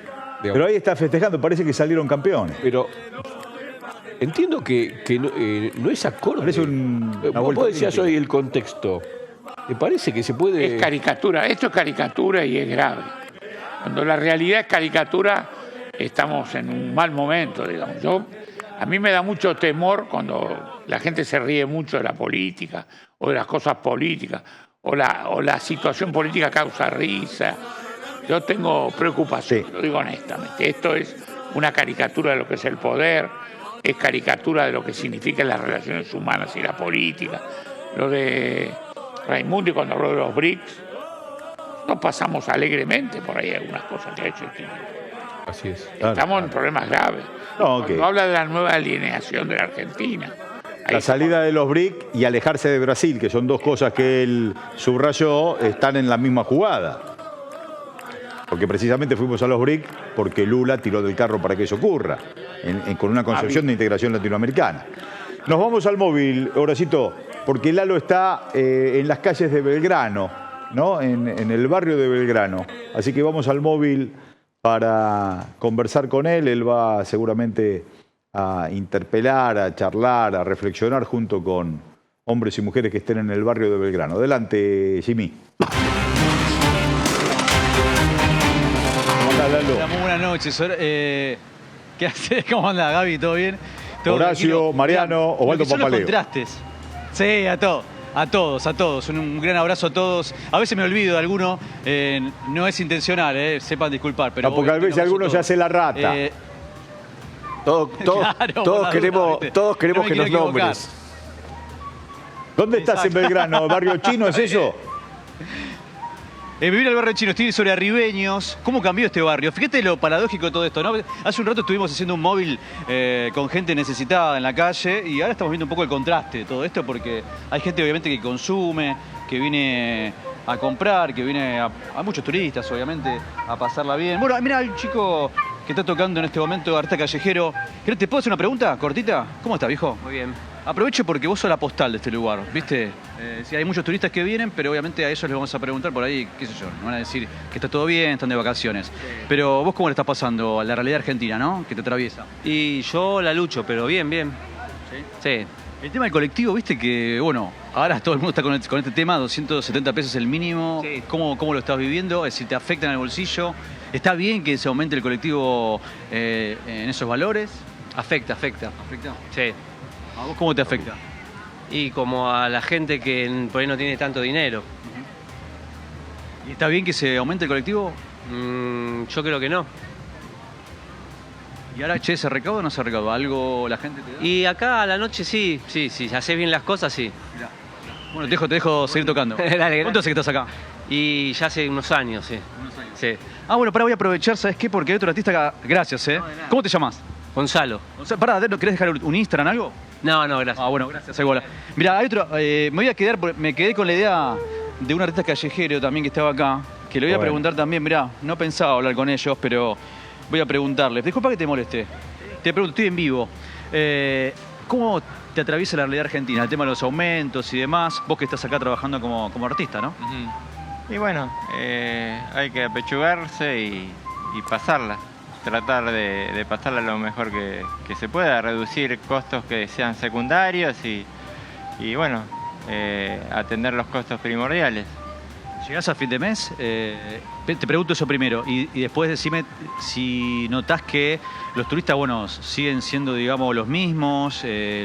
Pero ahí está festejando, parece que salieron campeones.
Pero entiendo que no es acorde.
Parece
vos decías hoy el contexto. ¿Te parece que se puede...?
Es caricatura, esto es caricatura y es grave. Cuando la realidad es caricatura, estamos en un mal momento, digamos. A mí me da mucho temor cuando la gente se ríe mucho de la política o de las cosas políticas o la situación política causa risa. Yo tengo preocupación, lo digo honestamente. Esto es una caricatura de lo que es el poder, es caricatura de lo que significan las relaciones humanas y la política. Lo de Raimundi cuando habló de los BRICS, no pasamos alegremente por ahí algunas cosas que ha hecho el tipo.
Así es.
Estamos en problemas graves. Cuando habla de la nueva alineación de la Argentina.
La salida de los BRIC y alejarse de Brasil, que son dos cosas que él subrayó, están en la misma jugada. Porque precisamente fuimos a los BRIC porque Lula tiró del carro para que eso ocurra, con una concepción de integración latinoamericana. Nos vamos al móvil, Horacito, porque Lalo está en las calles de Belgrano, ¿no? En el barrio de Belgrano. Así que vamos al móvil para conversar con él. Él va seguramente a interpelar, a charlar, a reflexionar junto con hombres y mujeres que estén en el barrio de Belgrano. Adelante, Jimmy.
Muy buenas noches. ¿Qué haces? ¿Cómo anda, Gaby? ¿Todo bien? ¿Todo
Horacio,
tranquilo?
Mariano,
Mirá,
Osvaldo
son los
Papaleo.
contrastes. Sí, a todos. Un gran abrazo a todos. A veces me olvido de alguno, no es intencional, sepan disculpar. Pero
No, porque a veces alguno se hace la rata.
Todos queremos que nos nombres.
¿Dónde estás en Belgrano? ¿Barrio Chino es eso?
Vivir al barrio chino, estoy sobre Arribeños. ¿Cómo cambió este barrio? Fíjate lo paradójico de todo esto, ¿no? Hace un rato estuvimos haciendo un móvil con gente necesitada en la calle y ahora estamos viendo un poco el contraste de todo esto porque hay gente obviamente que consume, que viene a comprar, que viene a muchos turistas obviamente a pasarla bien. Bueno, mira, hay un chico que está tocando en este momento, artista callejero. ¿Te puedo hacer una pregunta cortita? ¿Cómo estás, viejo?
Muy bien.
Aprovecho porque vos sos la postal de este lugar, ¿viste? Sí, hay muchos turistas que vienen, pero obviamente a ellos les vamos a preguntar por ahí, qué sé yo, nos van a decir que está todo bien, están de vacaciones. Sí. Pero vos cómo le estás pasando a la realidad argentina, ¿no? Que te atraviesa.
Y yo la lucho, pero bien.
¿Sí?
Sí.
El tema del colectivo, viste que, bueno, ahora todo el mundo está con este tema, 270 pesos el mínimo. Sí. ¿Cómo lo estás viviendo? Si te afecta en el bolsillo. ¿Está bien que se aumente el colectivo en esos valores?
Afecta.
¿Afecta?
Sí.
¿A vos cómo te afecta?
Y como a la gente que por ahí no tiene tanto dinero.
¿Y está bien que se aumente el colectivo?
Yo creo que no.
¿Y ahora, ¿se recauda o no se recauda? ¿Algo la gente te da?
Y acá a la noche sí, si haces bien las cosas, sí.
Mirá. Bueno, te dejo seguir tocando.
Dale,
¿Cuánto hace que estás acá?
Y ya hace unos años, sí. Sí.
Ah, bueno, voy a aprovechar, ¿sabes qué? Porque hay otro artista acá. Gracias, ¿eh? No, ¿cómo te llamas?
Gonzalo.
¿No querés dejar un Instagram, algo?
No, gracias.
Ah, bueno, gracias. Mirá, hay otro. Me quedé con la idea de un artista callejero también que estaba acá, que le voy a preguntar también. Mirá, no pensaba hablar con ellos, pero voy a preguntarles. Disculpa que te moleste. Te pregunto, estoy en vivo. ¿Cómo te atraviesa la realidad argentina? El tema de los aumentos y demás. Vos que estás acá trabajando como artista, ¿no?
Y bueno, hay que apechugarse y pasarla. Tratar de pasarla lo mejor que se pueda, reducir costos que sean secundarios y bueno, atender los costos primordiales.
¿Llegás a fin de mes? Te pregunto eso primero y después decime si notás que los turistas, bueno, siguen siendo, digamos, los mismos,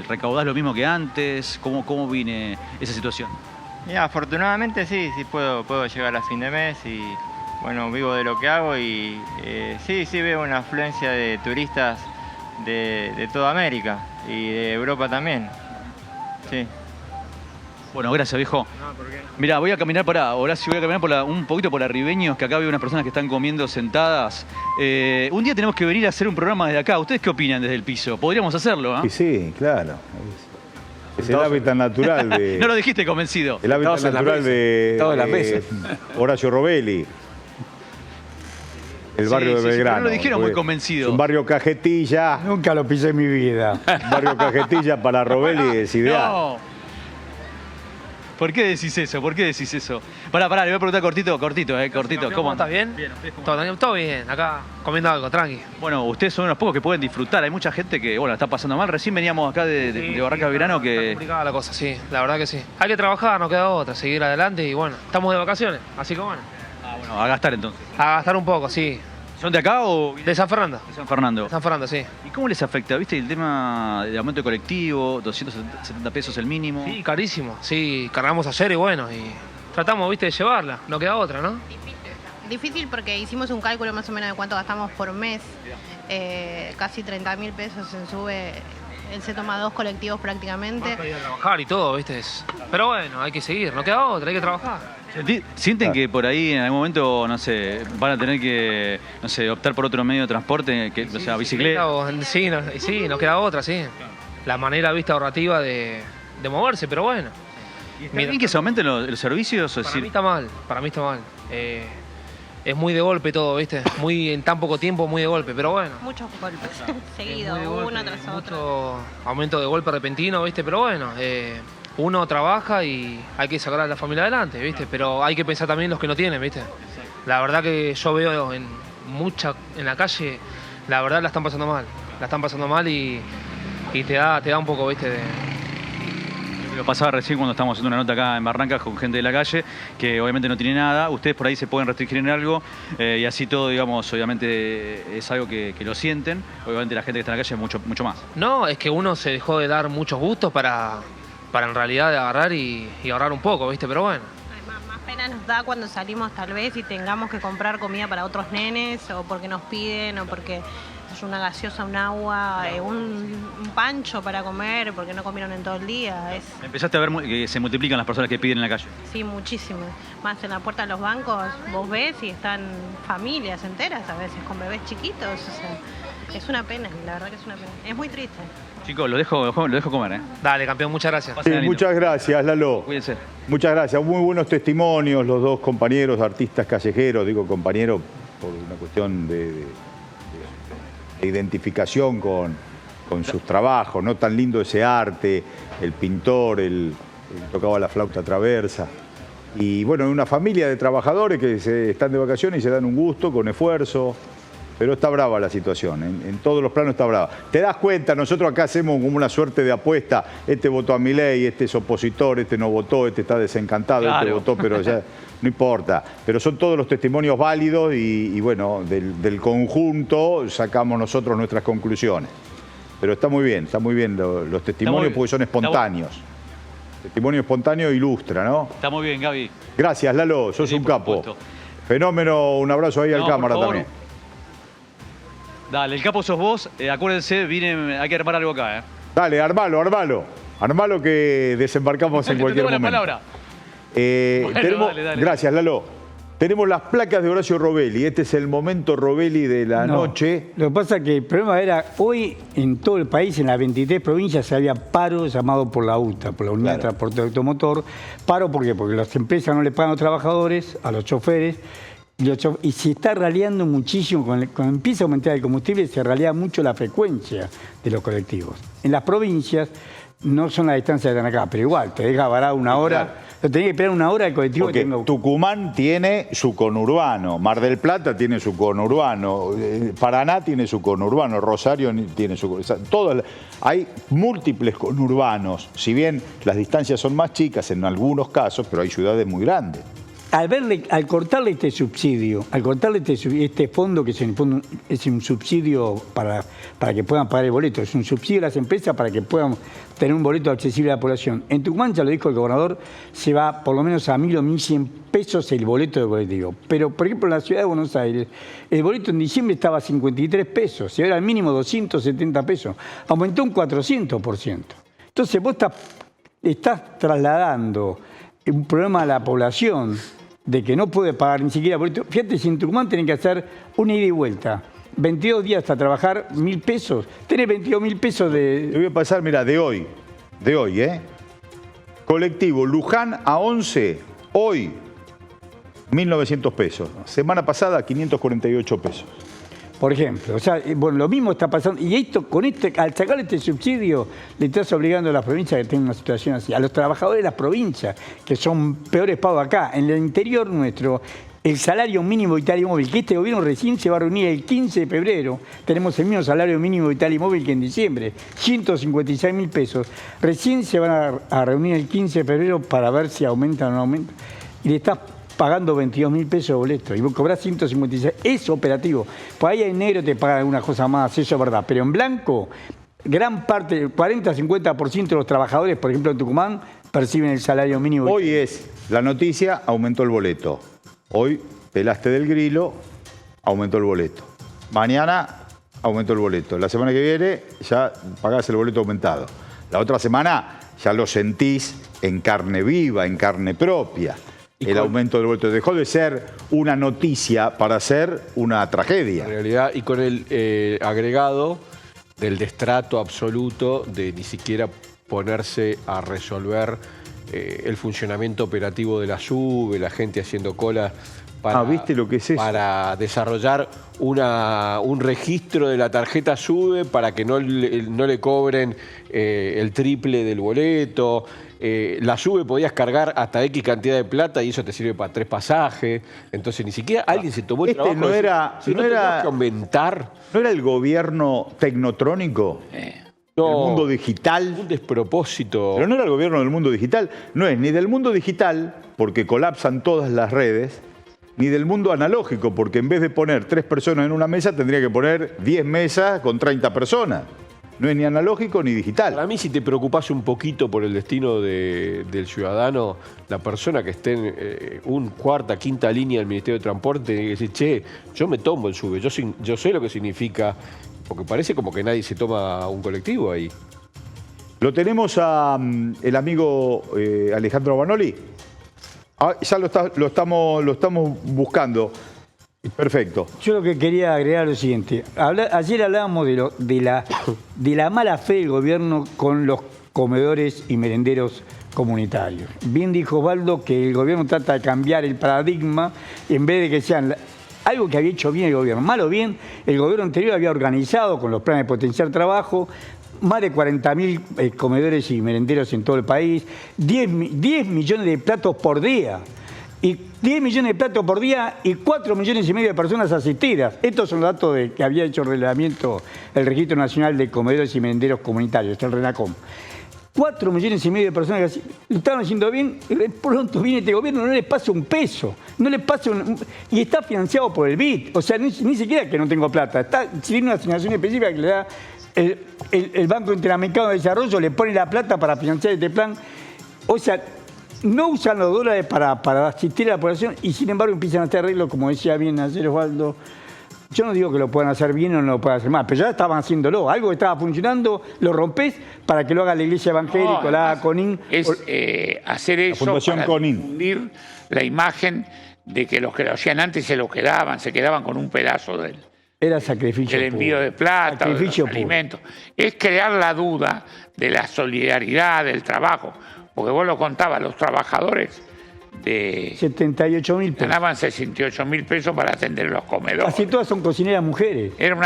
recaudás lo mismo que antes. ¿Cómo viene esa situación?
Y afortunadamente sí puedo llegar a fin de mes y bueno, vivo de lo que hago y sí veo una afluencia de turistas de toda América y de Europa también. Sí.
Bueno, gracias, viejo.
No, ¿por qué?
Mirá, voy a caminar un poquito por Arribeños, que acá veo unas personas que están comiendo sentadas. Un día tenemos que venir a hacer un programa desde acá. ¿Ustedes qué opinan desde el piso? Podríamos hacerlo, ¿eh?
Sí, claro. Es el hábitat natural de...
No lo dijiste convencido.
El hábitat natural de Horacio Robelli. El barrio de Belgrano.
Pero no lo dijeron muy convencido.
Un barrio cajetilla.
Nunca lo pisé en mi vida.
Un barrio cajetilla para Robelli es ideal.
No. ¿Por qué decís eso? Pará, le voy a preguntar cortito. ¿Cómo
estás? ¿Bien?
Bien.
Todo bien, acá comiendo algo, tranqui.
Bueno, ustedes son unos pocos que pueden disfrutar. Hay mucha gente que, bueno, la está pasando mal. Recién veníamos acá de Barracas Belgrano que...
Está complicada la cosa, sí, la verdad que sí. Hay que trabajar, no queda otra, seguir adelante y bueno, estamos de vacaciones, así que bueno.
Bueno, a gastar entonces.
A gastar un poco, sí.
¿Son de acá o...?
De San Fernando.
De San Fernando.
De San Fernando, sí.
¿Y cómo les afecta? ¿Viste el tema de aumento de colectivo, 270 pesos el mínimo?
Sí, carísimo. Sí, cargamos ayer y bueno, y tratamos, viste, de llevarla. No queda otra, ¿no?
Difícil porque hicimos un cálculo más o menos de cuánto gastamos por mes. Casi 30.000 pesos se sube. Él se toma 2 colectivos prácticamente.
Más para ir a trabajar y todo, viste. Pero bueno, hay que seguir, no queda otra, hay que trabajar.
¿Sienten que por ahí en algún momento, no sé, van a tener que, no sé, optar por otro medio de transporte, o sea, bicicleta?
Sí, no queda otra, sí. La manera, vista, ahorrativa de moverse, pero bueno.
¿Y está bien que se aumenten los servicios?
Para mí está mal. Es muy de golpe todo, ¿viste? En tan poco tiempo, muy de golpe, pero bueno.
Muchos golpes, seguidos, uno tras otro.
Mucho aumento de golpe repentino, ¿viste? Pero bueno, uno trabaja y hay que sacar a la familia adelante, ¿viste? Pero hay que pensar también los que no tienen, ¿viste? La verdad que yo veo en la calle, la verdad la están pasando mal. Y te da un poco, ¿viste?
Lo pasaba recién cuando estábamos haciendo una nota acá en Barrancas con gente de la calle, que obviamente no tiene nada. Ustedes por ahí se pueden restringir en algo y así todo, digamos, obviamente es algo que lo sienten. Obviamente la gente que está en la calle es mucho más.
No, es que uno se dejó de dar muchos gustos para en realidad agarrar y ahorrar un poco, ¿viste? Pero bueno.
Más pena nos da cuando salimos tal vez y tengamos que comprar comida para otros nenes o porque nos piden o porque es una gaseosa, un agua, un pancho para comer porque no comieron en todo el día.
¿Empezaste a ver que se multiplican las personas que piden en la calle?
Sí, muchísimo. Más en la puerta de los bancos vos ves y están familias enteras a veces con bebés chiquitos. O sea, es una pena, la verdad que es una pena. Es muy triste.
Chicos, lo dejo comer, ¿eh?
Dale, campeón, muchas gracias.
Sí, muchas gracias, Lalo.
Cuídense.
Muchas gracias. Muy buenos testimonios, los dos compañeros, artistas callejeros, digo compañeros por una cuestión de identificación con sus trabajos, ¿no? Tan lindo ese arte, el pintor, el tocaba la flauta traversa. Y bueno, una familia de trabajadores que están de vacaciones y se dan un gusto, con esfuerzo. Pero está brava la situación, en todos los planos está brava. Te das cuenta, nosotros acá hacemos como una suerte de apuesta, este votó a Milei, este es opositor, este no votó, este está desencantado, claro. Este votó, pero ya no importa. Pero son todos los testimonios válidos y bueno, del conjunto sacamos nosotros nuestras conclusiones. Pero está muy bien los testimonios porque son espontáneos. Testimonio espontáneo ilustra, ¿no?
Está muy bien, Gaby.
Gracias, Lalo, sos un capo. Supuesto. Fenómeno, un abrazo ahí al cámara también.
Dale, el capo sos vos, acuérdense, hay que armar algo acá, ¿eh?
Dale, armalo. Armalo que desembarcamos en cualquier momento.
La palabra.
Dale. Gracias, Lalo. Tenemos las placas de Horacio Robelli. Este es el momento Robelli de la noche.
Lo que pasa es que el problema era, hoy en todo el país, en las 23 provincias, había paro llamado por la UTA, por la Unidad de Transporte Automotor. Paro, ¿por qué? Porque las empresas no le pagan a los trabajadores, a los choferes. Y se está raleando muchísimo, cuando empieza a aumentar el combustible, se ralea mucho la frecuencia de los colectivos. En las provincias no son las distancias que están acá, pero igual, te deja varado una hora. Claro. Lo tenés que esperar una hora el colectivo.
Porque Tucumán tiene su conurbano, Mar del Plata tiene su conurbano, Paraná tiene su conurbano, Rosario tiene su conurbano. Hay múltiples conurbanos, si bien las distancias son más chicas en algunos casos, pero hay ciudades muy grandes.
Al cortarle este subsidio, este fondo que es un subsidio para que puedan pagar el boleto, es un subsidio a las empresas para que puedan tener un boleto accesible a la población. En Tucumán, ya lo dijo el gobernador, se va por lo menos a 1.000 o 1.100 pesos el boleto de colectivo. Pero, por ejemplo, en la ciudad de Buenos Aires, el boleto en diciembre estaba a 53 pesos y ahora al mínimo 270 pesos. Aumentó un 400%. Entonces, vos estás trasladando un problema a la población de que no puede pagar ni siquiera boleto. Fíjate, si en Tucumán tienen que hacer una ida y vuelta, 22 días hasta trabajar, 1.000 pesos. Tenés 22.000 pesos de...
Te voy a pasar, mira, de hoy, colectivo Luján a 11, hoy 1.900 pesos. Semana pasada 548 pesos.
Por ejemplo, o sea, bueno, lo mismo está pasando. Y esto, al sacarle este subsidio, le estás obligando a las provincias que tengan una situación así. A los trabajadores de las provincias, que son peores pagos acá. En el interior nuestro, el salario mínimo vital y móvil, que este gobierno recién se va a reunir el 15 de febrero. Tenemos el mismo salario mínimo vital y móvil que en diciembre, 156.000 pesos. Recién se van a reunir el 15 de febrero para ver si aumenta o no aumenta. Y le estás pagando 22.000 pesos de boleto y vos cobrás 156, es operativo. Por ahí en negro te pagan algunas cosas más, eso es verdad, pero en blanco, gran parte, 40-50% de los trabajadores, por ejemplo en Tucumán, perciben el salario mínimo.
Hoy es la noticia, aumentó el boleto. Hoy pelaste del grilo, aumentó el boleto. Mañana aumentó el boleto. La semana que viene ya pagás el boleto aumentado. La otra semana ya lo sentís en carne viva, en carne propia. El aumento del boleto dejó de ser una noticia para ser una tragedia.
En realidad, y con el agregado del destrato absoluto de ni siquiera ponerse a resolver el funcionamiento operativo de la SUBE, la gente haciendo cola para,
¿viste lo que es eso?
Para desarrollar un registro de la tarjeta SUBE para que no le cobren el triple del boleto. La SUBE podías cargar hasta X cantidad de plata y eso te sirve para 3 pasajes. Entonces ni siquiera alguien se tomó el trabajo
no era,
que aumentar.
¿No era el gobierno tecnotrónico? del mundo digital.
Un despropósito.
Pero no era el gobierno del mundo digital, no es ni del mundo digital, porque colapsan todas las redes, ni del mundo analógico, porque en vez de poner 3 personas en una mesa, tendría que poner 10 mesas con 30 personas. No es ni analógico ni digital.
Para mí, si te preocupás un poquito por el destino del ciudadano, la persona que esté en cuarta, quinta línea del Ministerio de Transporte, tiene que decir, che, yo me tomo el SUBE, yo sé lo que significa, porque parece como que nadie se toma un colectivo ahí.
Lo tenemos a el amigo Alejandro Banoli. Ya lo estamos buscando. Perfecto.
Yo lo que quería agregar es lo siguiente. Ayer hablábamos de la mala fe del gobierno con los comedores y merenderos comunitarios. Bien dijo Osvaldo que el gobierno trata de cambiar el paradigma en vez de que sean algo que había hecho bien el gobierno. Mal o bien, el gobierno anterior había organizado con los planes de potenciar trabajo más de 40.000 comedores y merenderos en todo el país, 10 millones de platos por día. Y 10 millones de platos por día y 4,5 millones de personas asistidas. Estos son los datos que había hecho el relevamiento el Registro Nacional de Comedores y Merenderos Comunitarios, el RENACOM. 4,5 millones de personas que lo estaban haciendo bien, y de pronto viene este gobierno, no les pasa un peso, no les pasa y está financiado por el BID. O sea, ni siquiera que no tengo plata, tiene una asignación específica que le da el Banco Interamericano de Desarrollo, le pone la plata para financiar este plan. O sea, no usan los dólares para asistir a la población y sin embargo empiezan a hacer arreglos, como decía bien ayer Osvaldo. Yo no digo que lo puedan hacer bien o no lo puedan hacer mal, pero ya estaban haciéndolo. Algo que estaba funcionando, lo rompés para que lo haga la Iglesia Evangélica, lo haga Conin.
Es hacer eso para difundir la imagen de que los que lo hacían antes se quedaban con un pedazo del
sacrificio
del envío de plata, de los alimentos. Es crear la duda de la solidaridad, del trabajo. Porque vos lo contabas, los trabajadores de
78.000 pesos.
Ganaban 68.000 pesos para atender los comedores.
Casi todas son cocineras mujeres.
Era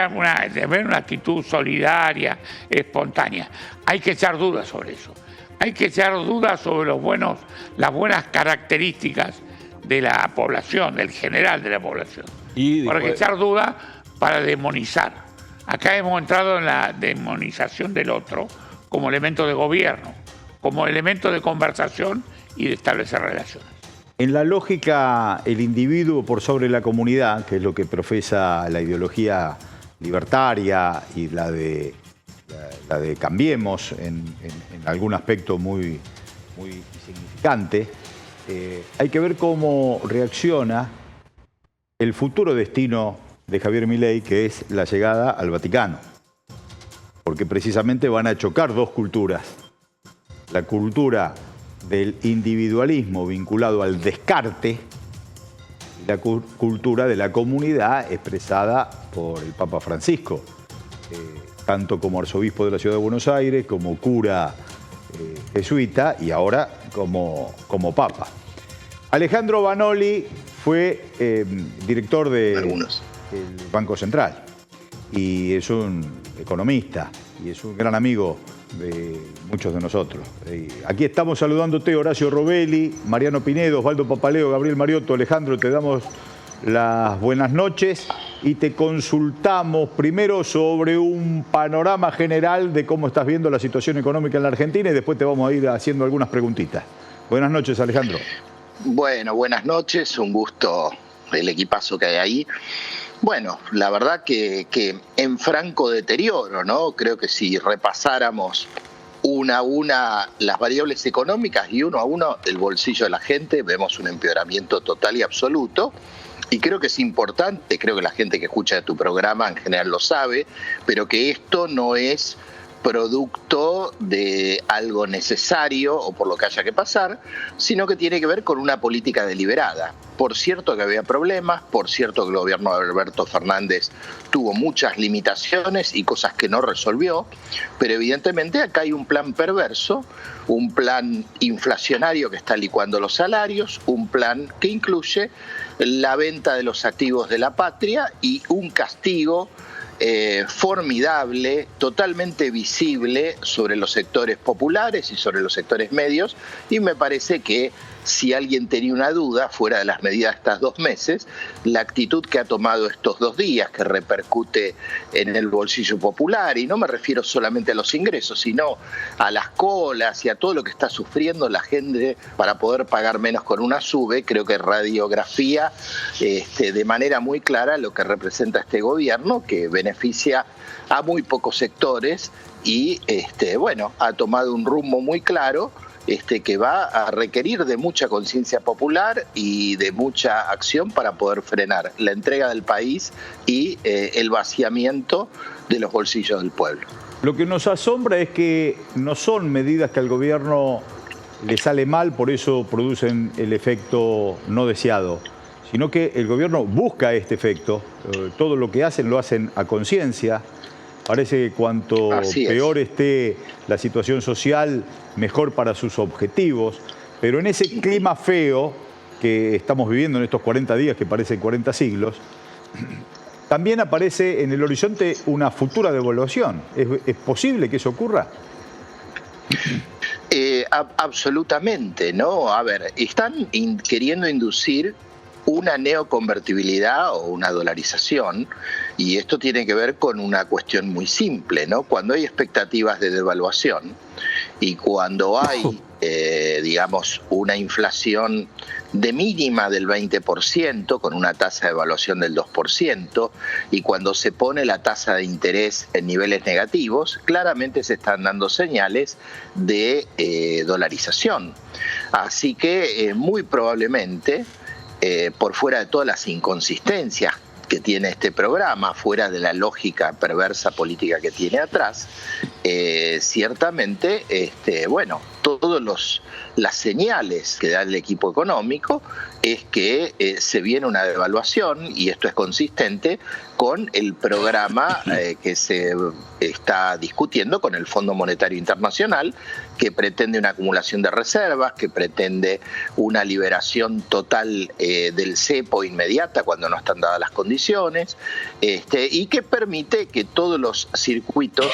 una actitud solidaria, espontánea. Hay que echar dudas sobre eso. Hay que echar dudas sobre las buenas características de la población, del general de la población. Porque echar dudas para demonizar. Acá hemos entrado en la demonización del otro como elemento de gobierno, como elemento de conversación y de establecer relaciones.
En la lógica, el individuo por sobre la comunidad, que es lo que profesa la ideología libertaria y la de Cambiemos en algún aspecto muy significante, hay que ver cómo reacciona el futuro destino de Javier Milei, que es la llegada al Vaticano. Porque precisamente van a chocar dos culturas. La cultura del individualismo vinculado al descarte y la cultura de la comunidad expresada por el Papa Francisco, tanto como arzobispo de la Ciudad de Buenos Aires, como cura jesuita y ahora como Papa. Alejandro Banoli fue director del Banco Central y es un economista y es un gran amigo de muchos de nosotros. Aquí estamos saludándote, Horacio Robelli, Mariano Pinedo, Osvaldo Papaleo, Gabriel Mariotto. Alejandro, te damos las buenas noches y te consultamos primero sobre un panorama general de cómo estás viendo la situación económica en la Argentina y después te vamos a ir haciendo algunas preguntitas. Buenas noches, Alejandro.
Bueno, buenas noches, un gusto el equipazo que hay ahí. Bueno, la verdad que en franco deterioro, ¿no? Creo que si repasáramos una a una las variables económicas y uno a uno el bolsillo de la gente, vemos un empeoramiento total y absoluto. Y creo que es importante, creo que la gente que escucha tu programa en general lo sabe, pero que esto no es producto de algo necesario o por lo que haya que pasar, sino que tiene que ver con una política deliberada. Por cierto que había problemas, por cierto que el gobierno de Alberto Fernández tuvo muchas limitaciones y cosas que no resolvió, pero evidentemente acá hay un plan perverso, un plan inflacionario que está licuando los salarios, un plan que incluye la venta de los activos de la patria y un castigo formidable, totalmente visible sobre los sectores populares y sobre los sectores medios, y me parece que si alguien tenía una duda, fuera de las medidas de estos 2 meses, la actitud que ha tomado estos 2 días, que repercute en el bolsillo popular, y no me refiero solamente a los ingresos, sino a las colas y a todo lo que está sufriendo la gente para poder pagar menos con una SUBE, creo que radiografía de manera muy clara lo que representa este gobierno, que beneficia a muy pocos sectores y ha tomado un rumbo muy claro que va a requerir de mucha conciencia popular y de mucha acción para poder frenar la entrega del país y el vaciamiento de los bolsillos del pueblo.
Lo que nos asombra es que no son medidas que al gobierno le sale mal, por eso producen el efecto no deseado, sino que el gobierno busca este efecto. Todo lo que hacen lo hacen a conciencia. Parece que cuanto peor esté la situación social, mejor para sus objetivos. Pero en ese clima feo que estamos viviendo en estos 40 días, que parecen 40 siglos, también aparece en el horizonte una futura devaluación. ¿Es posible que eso ocurra?
Absolutamente, ¿no? A ver, están queriendo inducir una neoconvertibilidad o una dolarización, y esto tiene que ver con una cuestión muy simple, ¿no? Cuando hay expectativas de devaluación y cuando hay, una inflación de mínima del 20%, con una tasa de devaluación del 2%, y cuando se pone la tasa de interés en niveles negativos, claramente se están dando señales de dolarización. Así que muy probablemente, por fuera de todas las inconsistencias que tiene este programa, fuera de la lógica perversa política que tiene atrás, ciertamente, todas las señales que da el equipo económico es que se viene una devaluación, y esto es consistente con el programa que se está discutiendo con el Fondo Monetario Internacional, que pretende una acumulación de reservas, que pretende una liberación total del cepo inmediata cuando no están dadas las condiciones, y que permite que todos los circuitos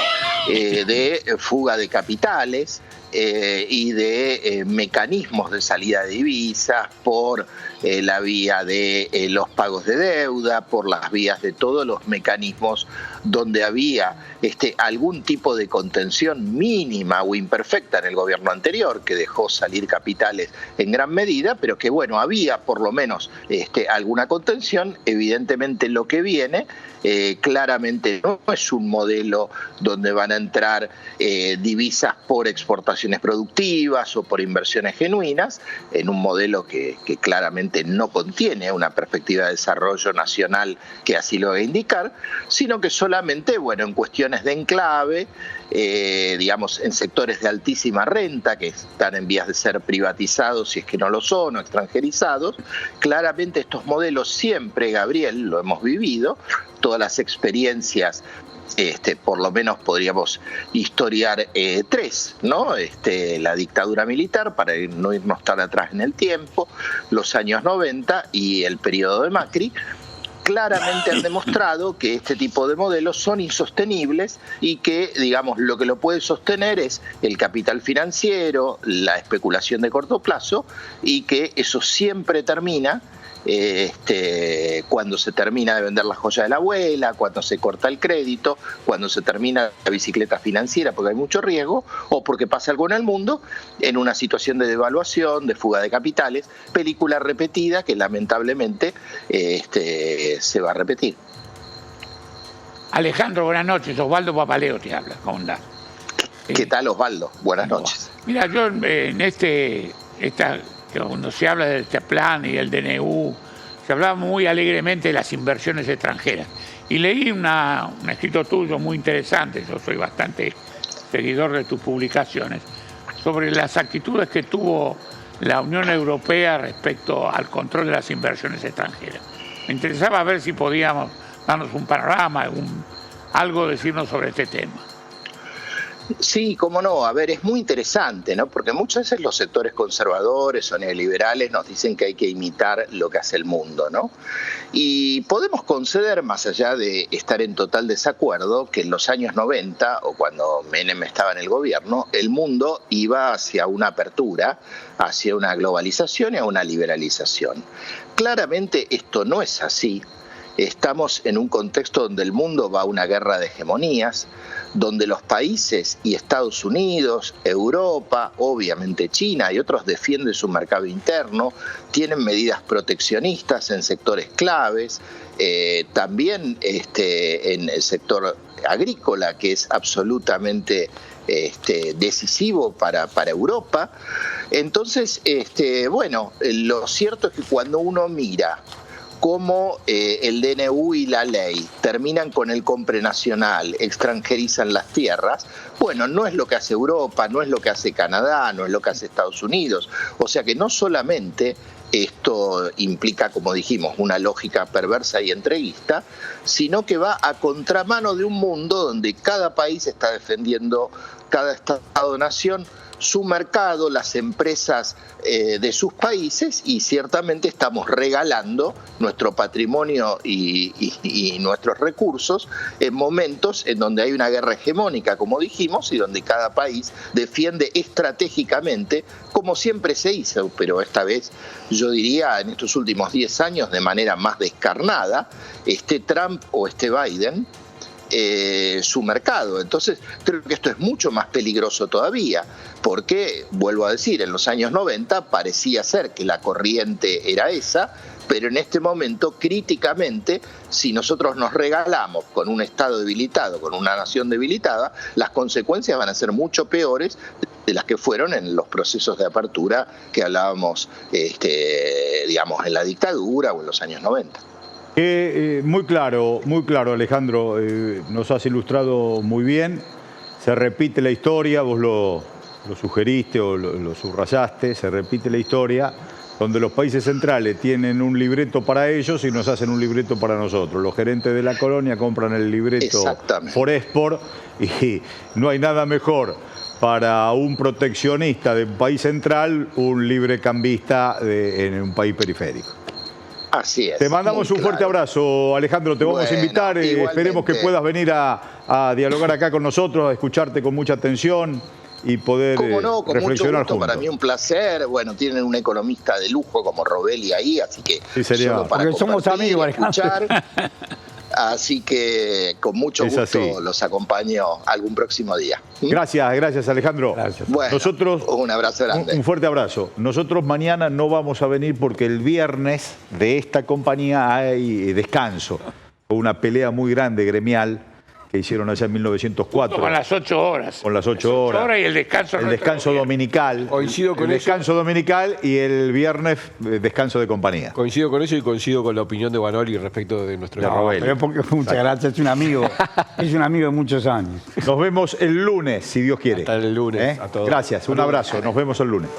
de fuga de capitales y de mecanismos de salida de divisas por la vía de los pagos de deuda, por las vías de todos los mecanismos donde había algún tipo de contención mínima o imperfecta en el gobierno anterior, que dejó salir capitales en gran medida, pero que había por lo menos alguna contención. Evidentemente lo que viene claramente no es un modelo donde van a entrar divisas por exportaciones productivas o por inversiones genuinas, en un modelo que claramente no contiene una perspectiva de desarrollo nacional que así lo va a indicar, sino que solamente, en cuestiones de enclave, en sectores de altísima renta que están en vías de ser privatizados, si es que no lo son, o extranjerizados. Claramente estos modelos siempre, Gabriel, lo hemos vivido, todas las experiencias, por lo menos podríamos historiar 3, ¿no? La dictadura militar, para no irnos tan atrás en el tiempo, los años 90 y el periodo de Macri, claramente han demostrado que este tipo de modelos son insostenibles y que, lo que lo puede sostener es el capital financiero, la especulación de corto plazo, y que eso siempre termina cuando se termina de vender la joya de la abuela, cuando se corta el crédito, cuando se termina la bicicleta financiera porque hay mucho riesgo, o porque pasa algo en el mundo, en una situación de devaluación, de fuga de capitales, película repetida que lamentablemente se va a repetir.
Alejandro, buenas noches. Osvaldo Papaleo te habla. ¿Cómo andás?
¿Qué tal, Osvaldo? Buenas noches.
Mira, yo cuando se habla de este plan y el DNU, se hablaba muy alegremente de las inversiones extranjeras. Y leí un escrito tuyo muy interesante, yo soy bastante seguidor de tus publicaciones, sobre las actitudes que tuvo la Unión Europea respecto al control de las inversiones extranjeras. Me interesaba ver si podíamos darnos un panorama, algo decirnos sobre este tema.
Sí, cómo no. A ver, es muy interesante, ¿no? Porque muchas veces los sectores conservadores o neoliberales nos dicen que hay que imitar lo que hace el mundo, ¿no? Y podemos conceder, más allá de estar en total desacuerdo, que en los años 90, o cuando Menem estaba en el gobierno, el mundo iba hacia una apertura, hacia una globalización y a una liberalización. Claramente esto no es así. Estamos en un contexto donde el mundo va a una guerra de hegemonías, donde los países y Estados Unidos, Europa, obviamente China y otros defienden su mercado interno, tienen medidas proteccionistas en sectores claves, también en el sector agrícola, que es absolutamente decisivo para Europa. Entonces, bueno, lo cierto es que cuando uno mira cómo el DNU y la ley terminan con el compre nacional, extranjerizan las tierras, bueno, no es lo que hace Europa, no es lo que hace Canadá, no es lo que hace Estados Unidos. O sea que no solamente esto implica, como dijimos, una lógica perversa y entreguista, sino que va a contramano de un mundo donde cada país está defendiendo, cada Estado-nación, su mercado, las empresas de sus países, y ciertamente estamos regalando nuestro patrimonio y nuestros recursos en momentos en donde hay una guerra hegemónica, como dijimos, y donde cada país defiende estratégicamente, como siempre se hizo, pero esta vez yo diría en estos últimos 10 años de manera más descarnada, Trump o Biden, su mercado. Entonces creo que esto es mucho más peligroso todavía, porque, vuelvo a decir, en los años 90 parecía ser que la corriente era esa, pero en este momento, críticamente, si nosotros nos regalamos con un Estado debilitado, con una nación debilitada, las consecuencias van a ser mucho peores de las que fueron en los procesos de apertura que hablábamos, digamos, en la dictadura o en los años 90.
Muy claro, Alejandro, nos has ilustrado muy bien, se repite la historia, vos lo sugeriste o lo subrayaste, se repite la historia, donde los países centrales tienen un libreto para ellos y nos hacen un libreto para nosotros. Los gerentes de la colonia compran el libreto por export y no hay nada mejor para un proteccionista de un país central, un librecambista en un país periférico.
Así es.
Te mandamos un fuerte abrazo, Alejandro, te vamos a invitar, esperemos que puedas venir a dialogar acá con nosotros, a escucharte con mucha atención y poder
con
reflexionar
mucho gusto,
juntos.
Para mí un placer. Bueno, tienen un economista de lujo como Robelli ahí, así que
sí, sería.
solo para
porque somos amigos,
escuchar. Así que con mucho gusto los acompaño algún próximo día.
Gracias Alejandro.
Gracias. Bueno,
nosotros,
un abrazo grande.
Un fuerte abrazo. Nosotros mañana no vamos a venir porque el viernes de esta compañía hay descanso. Una pelea muy grande gremial que hicieron allá en 1904.
Con las 8 horas.
Con las 8 horas.
Y el descanso.
El descanso dominical.
Coincido con
el descanso dominical y el viernes descanso de compañía.
Coincido con eso y coincido con la opinión de Vanoli respecto de nuestro
Robelli.
Pero porque muchas gracias, es un amigo de muchos años.
Nos vemos el lunes, si Dios quiere.
Hasta el lunes.
Gracias, un abrazo. Nos vemos el lunes.